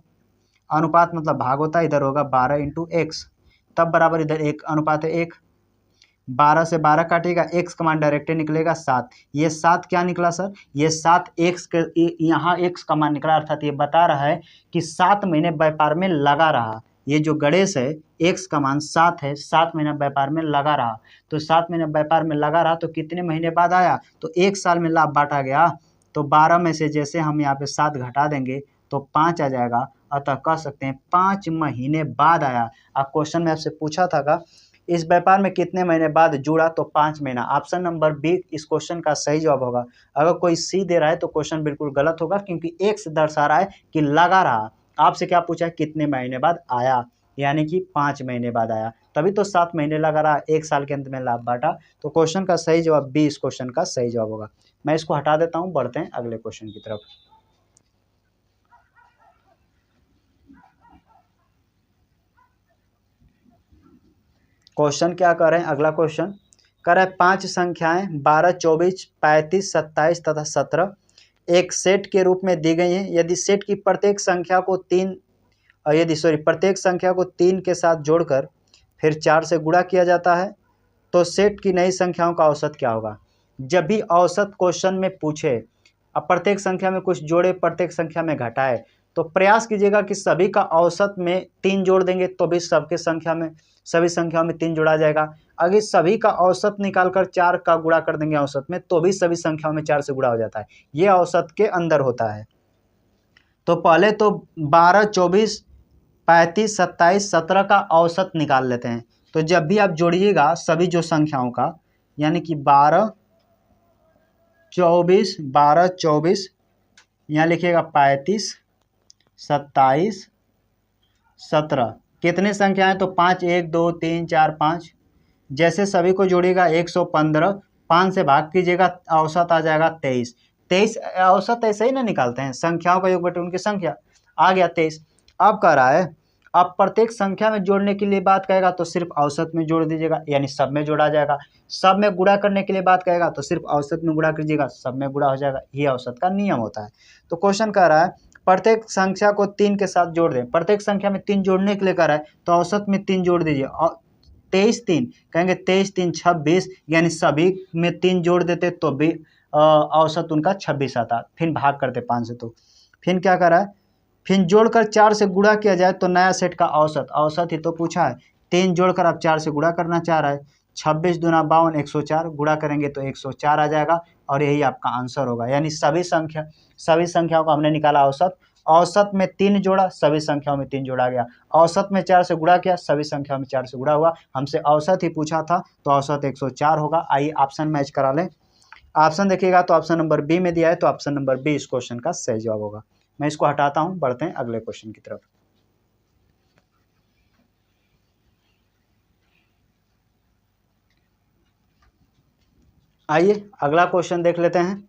अनुपात मतलब भाग होता है, इधर होगा 12 × x, तब बराबर इधर 1 अनुपात है 1। 12 से 12 काटिएगा, x का मान डायरेक्ट निकलेगा 7। ये 7 क्या निकला सर? ये 7 x के, यहाँ x का मान निकला, अर्थात ये बता रहा है कि 7 महीने व्यापार में लगा रहा। ये जो गणेश है x का मान 7 है, 7 महीना व्यापार में लगा रहा। तो 7 महीना व्यापार में लगा रहा तो कितने महीने बाद आया? तो 1 साल में लाभ बांटा गया। तो 12 में से जैसे हम यहाँ पे 7 घटा देंगे तो 5 आ जाएगा, अतः कह सकते हैं 5 महीने बाद आया। अब क्वेश्चन में आपसे पूछा था का इस व्यापार में कितने महीने बाद जुड़ा, तो 5 महीना। ऑप्शन नंबर बी इस क्वेश्चन का सही जवाब होगा। अगर कोई सी दे रहा है तो क्वेश्चन बिल्कुल गलत होगा, क्योंकि एक से दर्शा रहा है कि लगा रहा। आपसे क्या पूछा है? कितने महीने बाद आया, यानी कि 5 महीने बाद आया, तभी तो 7 महीने लगा रहा, 1 साल के अंत में लाभ बांटा। तो क्वेश्चन का सही जवाब बी इस क्वेश्चन का सही जवाब होगा। मैं इसको हटा देता हूँ, बढ़ते हैं अगले क्वेश्चन की तरफ। क्वेश्चन क्या कर रहे हैं? अगला क्वेश्चन कर रहा है 5 संख्याएं 12, 24, 35, 27 तथा 17 एक सेट के रूप में दी गई हैं। यदि सेट की प्रत्येक संख्या को प्रत्येक संख्या को 3 के साथ जोड़कर फिर 4 से गुणा किया जाता है तो सेट की नई संख्याओं का औसत क्या होगा? जब भी औसत क्वेश्चन में पूछे, अब प्रत्येक संख्या में कुछ जोड़े, प्रत्येक संख्या में घटाए, तो प्रयास कीजिएगा कि सभी का औसत में 3 जोड़ देंगे तो भी सभी संख्याओं में 3 जोड़ा जाएगा। अगर सभी का औसत निकालकर 4 का गुणा कर देंगे औसत में, तो भी सभी संख्याओं में 4 से गुणा हो जाता है। ये औसत के अंदर होता है। तो पहले तो 12, 24, 35, 27, 17 का औसत निकाल लेते हैं। तो जब भी आप जोड़िएगा सभी जो संख्याओं का, यानी कि 12, 24, यहाँ लिखिएगा 35, 27, 17 कितने संख्याएं? तो 5, 1, 2, 3, 4, 5। जैसे सभी को जोड़िएगा 115, 5 से भाग कीजिएगा, औसत आ जाएगा 23। 23 औसत ऐसे ही ना निकालते हैं, संख्याओं का योग बटे उनकी संख्या, आ गया 23। अब कह रहा है अब प्रत्येक संख्या में जोड़ने के लिए बात कहेगा तो सिर्फ औसत में जोड़ दीजिएगा, यानी सब में जोड़ा जाएगा। सब में गुणा करने के लिए बात कहेगा तो सिर्फ औसत में गुणा कीजिएगा, सब में गुणा हो जाएगा। ये औसत का नियम होता है। तो क्वेश्चन कह रहा है प्रत्येक संख्या को 3 के साथ जोड़ दें। प्रत्येक संख्या में 3 जोड़ने के लिए कह रहा है तो औसत में 3 जोड़ दीजिए। 23, 3 कहेंगे 23, 3, 26, यानी सभी में 3 जोड़ देते तो भी औसत उनका 26 आता। फिर भाग करते 5 से, तो फिर क्या कर रहा है? फिर जोड़कर 4 से गुणा किया जाए तो नया सेट का औसत ही तो पूछा है। 3 जोड़कर आप 4 से गुणा करना चाह रहा है। 26 दूना 52, 104 गुणा करेंगे तो 104 आ जाएगा, और यही आपका आंसर होगा। यानी सभी संख्याओं का हमने निकाला औसत। औसत में 3 जोड़ा, सभी संख्याओं में 3 जोड़ा गया। औसत में 4 से गुणा किया, सभी संख्याओं में 4 से गुणा हुआ। हमसे औसत ही पूछा था तो औसत 104 होगा। आइए ऑप्शन मैच करा लें। ऑप्शन देखिएगा तो ऑप्शन नंबर बी में दिया है, तो ऑप्शन नंबर बी इस क्वेश्चन का सही जवाब होगा। मैं इसको हटाता हूं, बढ़ते हैं अगले क्वेश्चन की तरफ। आइए अगला क्वेश्चन देख लेते हैं।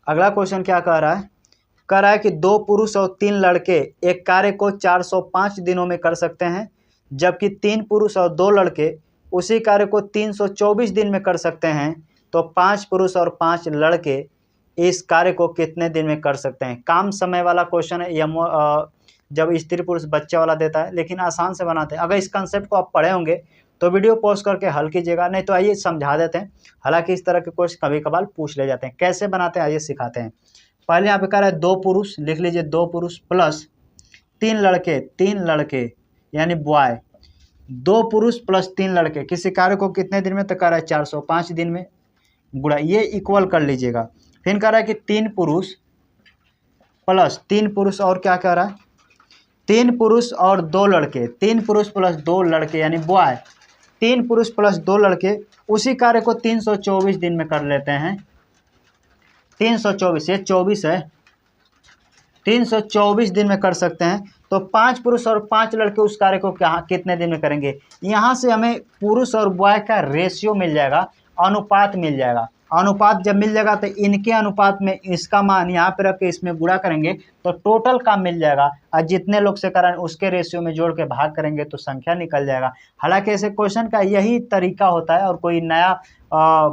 अगला क्वेश्चन क्या कह रहा है? कह रहा है कि 2 पुरुष और 3 लड़के एक कार्य को 405 दिनों में कर सकते हैं, जबकि 3 पुरुष और 2 लड़के उसी कार्य को 324 दिन में कर सकते हैं। तो 5 पुरुष और 5 लड़के इस कार्य को कितने दिन में कर सकते हैं? काम समय वाला क्वेश्चन है, या जब स्त्री पुरुष बच्चे वाला देता है, लेकिन आसान से बनाते हैं। अगर इस कंसेप्ट को आप पढ़े होंगे तो वीडियो पॉज करके हल कीजिएगा, नहीं तो आइए समझा देते हैं। हालांकि इस तरह के क्वेश्चन कभी कभार पूछ ले जाते हैं। कैसे बनाते हैं आइए सिखाते हैं। पहले यहाँ पे कह रहा है 2 पुरुष, लिख लीजिए 2 पुरुष प्लस 3 लड़के यानी बॉय। 2 पुरुष प्लस 3 लड़के किसी कार्य को कितने दिन में? तो कह रहा है 405 दिन में गुणा, ये इक्वल कर लीजिएगा। फिर कह रहा है कि 3 पुरुष प्लस 3 पुरुष और क्या कह रहा है? 3 पुरुष और 2 लड़के, 3 पुरुष प्लस 2 लड़के यानी बॉय। 3 पुरुष प्लस 2 लड़के उसी कार्य को 324 दिन में कर लेते हैं। 324, ये 24 है, 324 दिन में कर सकते हैं। तो 5 पुरुष और 5 लड़के उस कार्य को कितने दिन में करेंगे। यहाँ से हमें पुरुष और बॉय का रेशियो मिल जाएगा, अनुपात मिल जाएगा। अनुपात जब मिल जाएगा तो इनके अनुपात में इसका मान यहाँ पे रख के इसमें गुणा करेंगे तो टोटल काम मिल जाएगा, और जितने लोग से कराएं उसके रेशियो में जोड़ के भाग करेंगे तो संख्या निकल जाएगा। हालांकि ऐसे क्वेश्चन का यही तरीका होता है और कोई नया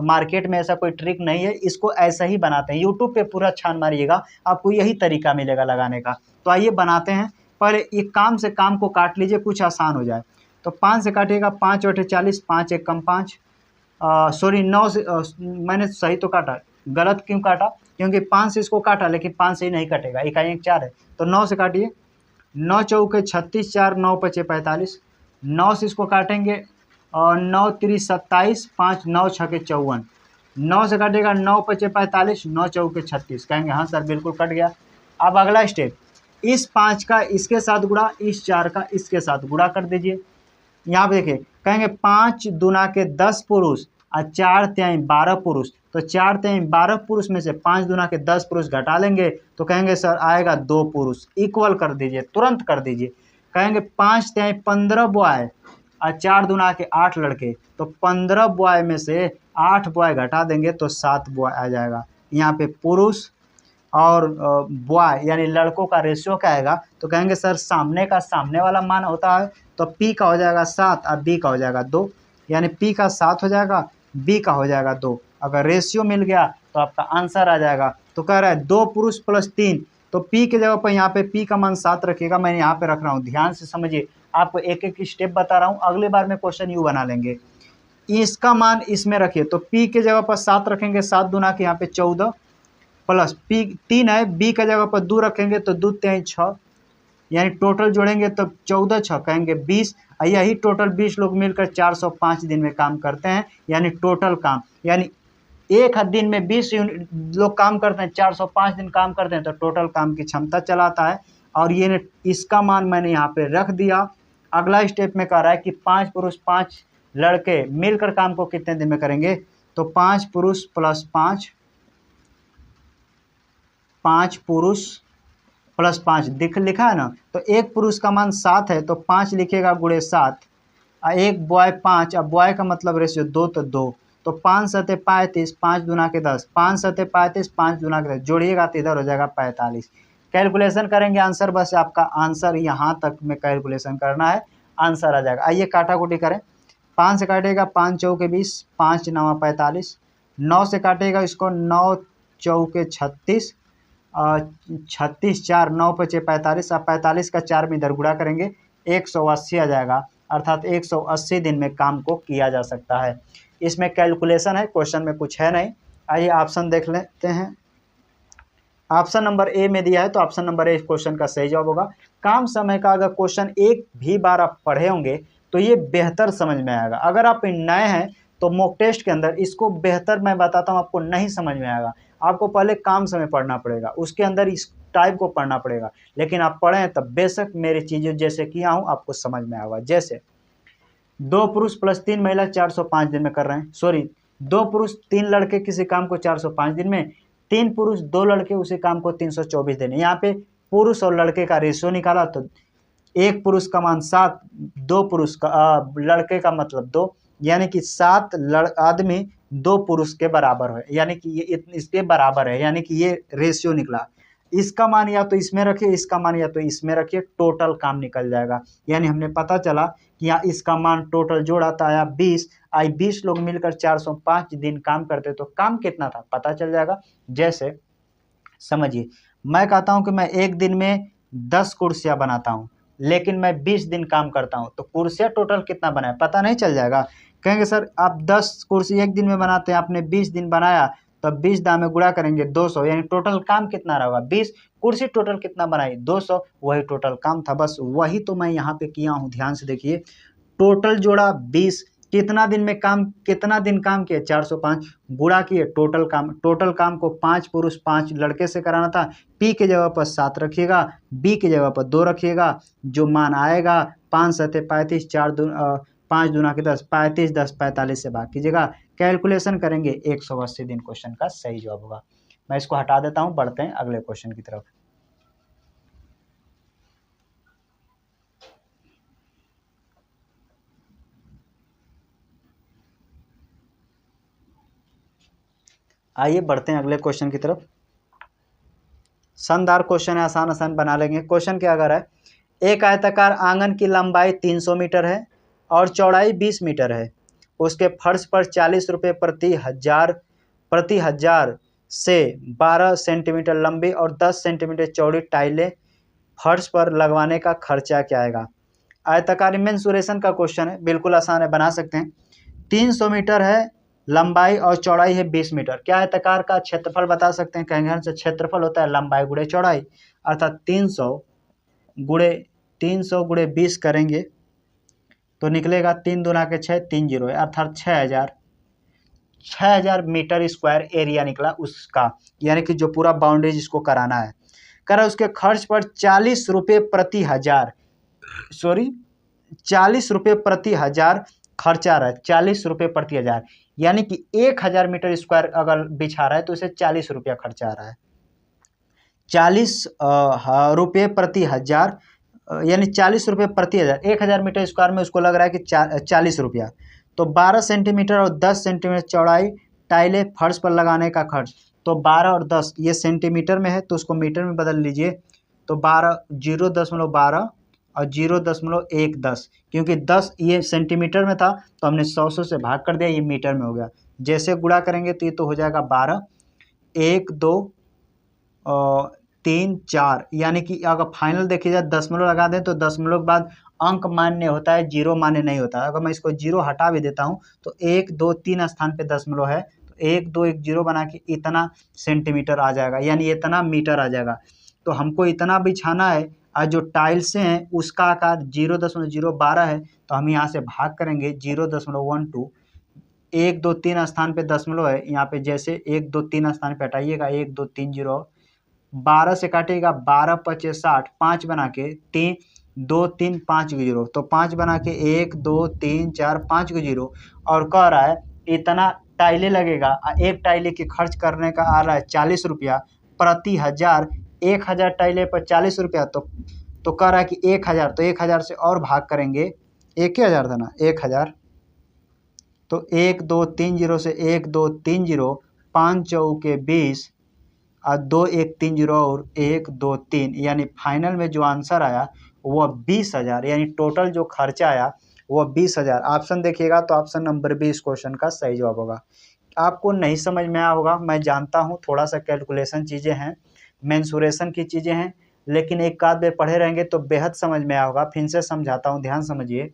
मार्केट में ऐसा कोई ट्रिक नहीं है, इसको ऐसा ही बनाते हैं। यूट्यूब पे पूरा छान मारिएगा, आपको यही तरीका मिलेगा लगाने का। तो आइए बनाते हैं, पर एक काम से काम को काट लीजिए, कुछ आसान हो जाए। तो 5 से काटिएगा, 5 × 8 = 40, 5 × 1 = 5, सॉरी 9 से मैंने सही तो काटा, गलत क्यों काटा, क्योंकि 5 से इसको काटा लेकिन 5 से ही नहीं कटेगा, इकाई 1 4 है। तो 9 से काटिए, 9 चौके 36, 4 9 पचे 45, 9 से इसको काटेंगे और 9 3 27, 5 9 छके 54, 9 से काटेगा, 9 पचे 45, 9 चौके 36, कहेंगे हाँ सर बिल्कुल कट गया। अब अगला स्टेप, इस 5 का इसके साथ गुणा, इस 4 का इसके साथ गुणा कर दीजिए। यहाँ पे देखिए, कहेंगे 5 दूना के 10 पुरुष और 4 तिहाई 12 पुरुष। तो 4 तिहाई 12 पुरुष में से 5 दूना के 10 पुरुष घटा लेंगे तो कहेंगे सर आएगा 2 पुरुष। इक्वल कर दीजिए, तुरंत कर दीजिए। कहेंगे 5 तिहाई 15 बॉय और 4 दूना के 8 लड़के। तो 15 बॉय में से 8 बॉय घटा देंगे तो 7 बॉय आ जाएगा। यहाँ पे पुरुष और बॉय यानी लड़कों का रेशियो क्या आएगा, तो कहेंगे सर सामने का सामने वाला मान होता है, तो P का हो जाएगा 7 और B का हो जाएगा 2, यानी P का 7 हो जाएगा, B का हो जाएगा 2। अगर रेशियो मिल गया तो आपका आंसर आ जाएगा। तो कह रहा है 2 पुरुष + 3, तो P के जगह पर यहाँ पे P का मान 7 रखिएगा, मैं यहाँ पे रख रहा हूँ, ध्यान से समझिए, आपको एक एक स्टेप बता रहा हूँ, अगले बार में क्वेश्चन यूँ बना लेंगे। इसका मान इसमें रखिए, तो P के जगह पर 7 रखेंगे, 7 दूना के यहाँ पे 14 प्लस P 3 है, B का जगह पर 2 रखेंगे तो 2 तिहाई 6, यानी टोटल जोड़ेंगे तो 14 6 कहेंगे 20, यही टोटल 20 लोग मिलकर 405 दिन में काम करते हैं, यानी टोटल काम, यानी एक दिन में 20 लोग काम करते हैं, 405 दिन काम करते हैं, तो टोटल काम की क्षमता चलाता है। और ये इसका मान मैंने यहाँ पे रख दिया। अगला स्टेप में कह रहा है कि 5 पुरुष 5 लड़के मिलकर काम को कितने दिन में करेंगे, तो 5 पुरुष + 5 पुरुष + 5 लिखा है ना, तो एक पुरुष का मान 7 है तो 5 लिखेगा गुणे 7, और एक बॉय 5, अब बॉय का मतलब रेशियो 2 तो 2, तो 5 7 35, 5 दूना के 10, 5 7 35, 5 दूना के 10, जोड़िएगा तो इधर हो जाएगा 45। कैलकुलेशन करेंगे आंसर, बस आपका आंसर यहाँ तक में कैलकुलेशन करना है, आंसर आ जाएगा। आइए काटाकुटी करें, 5 से काटेगा, 5 चौके 20, 5 9 45, 9 से काटेगा इसको, 9 चौके 36, 36 4 9 पचे 45, अब 45 का 4 में इधर गुणा करेंगे 180 आ जाएगा, अर्थात 180 दिन में काम को किया जा सकता है। इसमें कैलकुलेशन है, क्वेश्चन में कुछ है नहीं। आइए ऑप्शन देख लेते हैं। ऑप्शन नंबर ए में दिया है तो ऑप्शन नंबर ए क्वेश्चन का सही जवाब होगा। काम समय का अगर क्वेश्चन एक भी बार आप पढ़े होंगे तो ये बेहतर समझ में आएगा। अगर आप नए हैं तो मॉक टेस्ट के अंदर इसको बेहतर मैं बताता हूँ, आपको नहीं समझ में आएगा, आपको पहले काम समय पढ़ना पड़ेगा, उसके अंदर इस टाइप को पढ़ना पड़ेगा। लेकिन आप पढ़ें तब बेशक मेरी चीज़ें जैसे किया हूँ आपको समझ में आएगा। जैसे 2 पुरुष + 3 महिला 405 दिन में कर रहे हैं, सॉरी 2 पुरुष 3 लड़के किसी काम को 405 दिन में, 3 पुरुष 2 लड़के उसी काम को 324 दिन। यहाँ पे पुरुष और लड़के का रेशियो निकाला तो एक पुरुष का मान 7, 2 पुरुष का लड़के का मतलब 2, यानी कि 7 आदमी 2 पुरुष के बराबर है, यानी कि ये इसके बराबर है, यानी कि ये रेशियो निकला। इसका मान या तो इसमें रखिए, इसका मान या तो इसमें रखिए, टोटल काम निकल जाएगा। यानी हमने पता चला कि यहाँ इसका मान टोटल जोड़ा था आया 20, 20 लोग मिलकर 405 दिन काम करते तो काम कितना था पता चल जाएगा। जैसे समझिए, मैं कहता हूँ कि मैं एक दिन में 10 कुर्सियाँ बनाता हूँ, लेकिन मैं 20 दिन काम करता हूँ, तो कुर्सियाँ टोटल कितना बनाया पता नहीं चल जाएगा। कहेंगे सर आप 10 कुर्सी एक दिन में बनाते हैं, आपने 20 दिन बनाया, तब 20 दाम में गुणा करेंगे 200, यानी टोटल काम कितना रहेगा 20, कुर्सी टोटल कितना बनाई 200, वही टोटल काम था। बस वही तो मैं यहाँ पे किया हूँ, ध्यान से देखिए, टोटल जोड़ा 20, कितना दिन में काम, कितना दिन काम किए 405, गुणा किए टोटल काम को 5 पुरुष 5 लड़के से कराना था। P के जगह पर 7 रखिएगा, B की जगह पर 2 रखिएगा, जो मान आएगा 5 7 35, 5 दूना के 10, 35 10 45 से भाग कीजिएगा, कैलकुलेशन करेंगे 180 दिन क्वेश्चन का सही जवाब होगा। मैं इसको हटा देता हूँ, बढ़ते हैं अगले क्वेश्चन की तरफ। आइए बढ़ते हैं अगले क्वेश्चन की तरफ। शानदार क्वेश्चन है, आसान आसान बना लेंगे। क्वेश्चन क्या अगर है, एक आयताकार आंगन की लंबाई 300 मीटर है और चौड़ाई 20 मीटर है। उसके फर्श पर 40 रुपये प्रति हजार से 12 सेंटीमीटर लंबी और 10 सेंटीमीटर चौड़ी टाइलें फर्श पर लगवाने का खर्चा क्या आएगा। आयताकार मेंसुरेशन का क्वेश्चन है, बिल्कुल आसान है, बना सकते हैं। 300 मीटर है लंबाई और चौड़ाई है 20 मीटर। क्या आयताकार का क्षेत्रफल बता सकते हैं? कहेंगे से क्षेत्रफल होता है लंबाई गुणे चौड़ाई, अर्थात 300 गुणे 20 करेंगे तो निकलेगा 3 दूना के 6, 3 जीरो है, अर्थात 6000 मीटर स्क्वायर एरिया निकला उसका, यानी कि जो पूरा बाउंड्री जिसको कराना है। कह रहा है उसके खर्च पर 40 रुपये प्रति हजार, 40 रुपये प्रति हजार खर्चा रहा है। 40 रुपये प्रति हजार, यानी कि 1000 मीटर स्क्वायर अगर बिछा रहा है तो इसे 40 रुपया खर्चा आ रहा है। 40 रुपये प्रति हजार, यानी 40 रुपये प्रति हजार। 1000 मीटर स्क्वायर में उसको लग रहा है कि 40 रुपया। तो 12 सेंटीमीटर और 10 सेंटीमीटर चौड़ाई टाइलें फर्श पर लगाने का खर्च, तो 12 और 10 ये सेंटीमीटर में है तो उसको मीटर में बदल लीजिए। तो 0.12 और 0.110, क्योंकि 10 ये सेंटीमीटर में था तो हमने 100 से भाग कर दिया, ये मीटर में हो गया। जैसे गुणा करेंगे तो ये तो हो जाएगा 12, 1 2 3 4, यानी कि अगर फाइनल देखिए जाए दशमलव लगा दें तो दशमलव के बाद अंक मान्य होता है, जीरो मान्य नहीं होता। अगर मैं इसको जीरो हटा भी देता हूँ तो 1 2 3 स्थान पे दशमलव है, तो 1 2 1 जीरो बना के इतना सेंटीमीटर आ जाएगा, यानी इतना मीटर आ जाएगा। तो हमको इतना बिछाना है और जो टाइल्स हैं उसका आकार 0.012 है, तो हम यहाँ से भाग करेंगे 0.12। 1 2 3 स्थान पे दशमलव है, यहाँ पे जैसे 1 2 3 स्थान पे हटाइएगा 1 2 3 जीरो, 12 से काटिएगा 12 पचे 60, 5 बना के 3 2 3 5 जीरो, तो 5 बना के 1 2 3 4 5 जीरो, और कह रहा है इतना टाइलें लगेगा। एक टाइले की खर्च करने का आ रहा है 40 रुपया प्रति हजार। 1000 टाइले पर 40 रुपया, तो कह रहा है कि 1000, तो 1000 से और भाग करेंगे, 1000 था ना, 1000, तो 1 2 3 जीरो से 1 2 3 जीरो, 5 चौके 20 और 2 1 3 जीरो और 1 2 3, यानी फाइनल में जो आंसर आया वह 20,000, यानी टोटल जो खर्चा आया वह 20,000। ऑप्शन देखिएगा तो ऑप्शन नंबर 20 क्वेश्चन का सही जवाब होगा। आपको नहीं समझ में आया होगा, मैं जानता हूँ, थोड़ा सा कैलकुलेशन चीज़ें हैं, मेंसुरेशन की चीज़ें हैं, लेकिन एक आध बार पढ़े रहेंगे तो बेहद समझ में आया होगा। फिर से समझाता हूँ, ध्यान समझिए।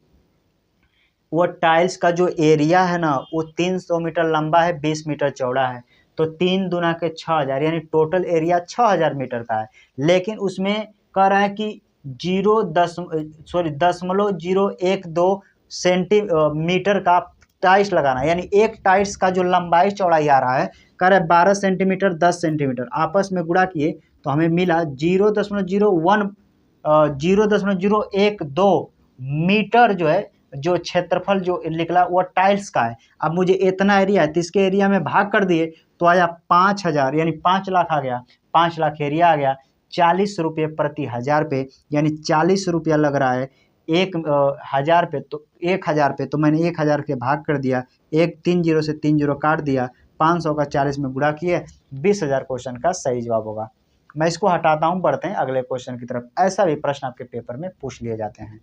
वो टाइल्स का जो एरिया है ना वो 300 मीटर लंबा है, 20 मीटर चौड़ा है, तो 3 दूना के 6000, यानी टोटल एरिया 6000 मीटर का है। लेकिन उसमें कह रहा है कि 0.012 सेंटीमीटर का टाइल्स लगाना, यानी एक टाइल्स का जो लंबाई चौड़ाई आ रहा है, कह रहा है 12 सेंटीमीटर 10 सेंटीमीटर, आपस में गुणा किए तो हमें मिला 0.012 मीटर जो है, जो क्षेत्रफल जो निकला वो टाइल्स का है। अब मुझे इतना एरिया है तो इसके एरिया में भाग कर दिए तो आया 5000, यानी 5 लाख आ गया, 5 लाख एरिया आ गया। 40 रुपये प्रति हजार पे, यानी 40 रुपया लग रहा है 1000 पे, तो 1000 पे, तो मैंने 1000 के भाग कर दिया, 1 3 जीरो से 3 जीरो काट दिया, 500 का 40 में गुणा किए, 20,000 क्वेश्चन का सही जवाब होगा। मैं इसको हटाता हूँ, बढ़ते हैं अगले क्वेश्चन की तरफ। ऐसा भी प्रश्न आपके पेपर में पूछ लिए जाते हैं।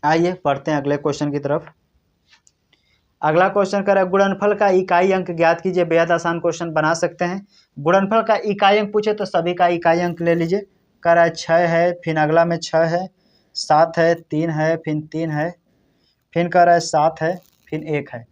आइए बढ़ते हैं अगले क्वेश्चन की तरफ। अगला क्वेश्चन कर रहा है गुणनफल का इकाई अंक ज्ञात कीजिए। बेहद आसान क्वेश्चन बना सकते हैं। गुणनफल का इकाई अंक पूछे तो सभी का इकाई अंक ले लीजिए। कह रहा है 6 है, फिर अगला में 6 है, 7 है, 3 है, फिर 3 है, फिर कह रहा है 7 है, फिर 1 है।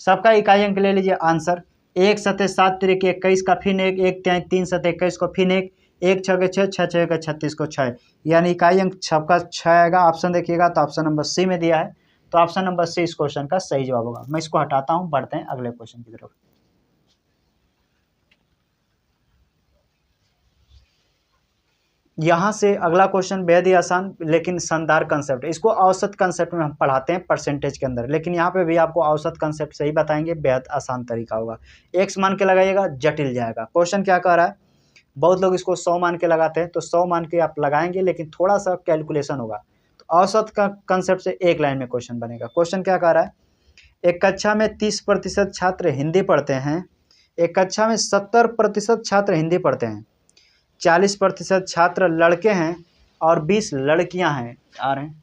सबका इकाई अंक ले लीजिए। आंसर 1 7 7 3 21 का, फिर 1 1 3 7 21 को, फिर 1 1 6 6 6 6 का 36 को 6, यानी इकाई अंक सबका 6 आएगा। ऑप्शन देखिएगा तो ऑप्शन नंबर सी में दिया है, तो ऑप्शन नंबर सी इस क्वेश्चन का सही जवाब होगा। मैं इसको हटाता हूं, बढ़ते हैं अगले क्वेश्चन की तरफ। यहाँ से अगला क्वेश्चन बेहद ही आसान लेकिन शानदार कंसेप्ट है। इसको औसत कंसेप्ट में हम पढ़ाते हैं परसेंटेज के अंदर, लेकिन यहाँ पे भी आपको औसत कंसेप्ट सही बताएंगे, बेहद आसान तरीका होगा। एक्स मान के लगाइएगा, जटिल जाएगा। क्वेश्चन क्या कह रहा है, बहुत लोग इसको 100 मान के लगाते हैं, तो 100 मान के आप लगाएंगे लेकिन थोड़ा सा कैलकुलेशन होगा। तो औसत का कंसेप्ट से एक लाइन में क्वेश्चन बनेगा। क्वेश्चन क्या कह रहा है, एक कक्षा में 30% छात्र हिंदी पढ़ते हैं, एक कक्षा में 70% छात्र हिंदी पढ़ते हैं, 40% छात्र लड़के हैं और 20 लड़कियां हैं। आ रहे हैं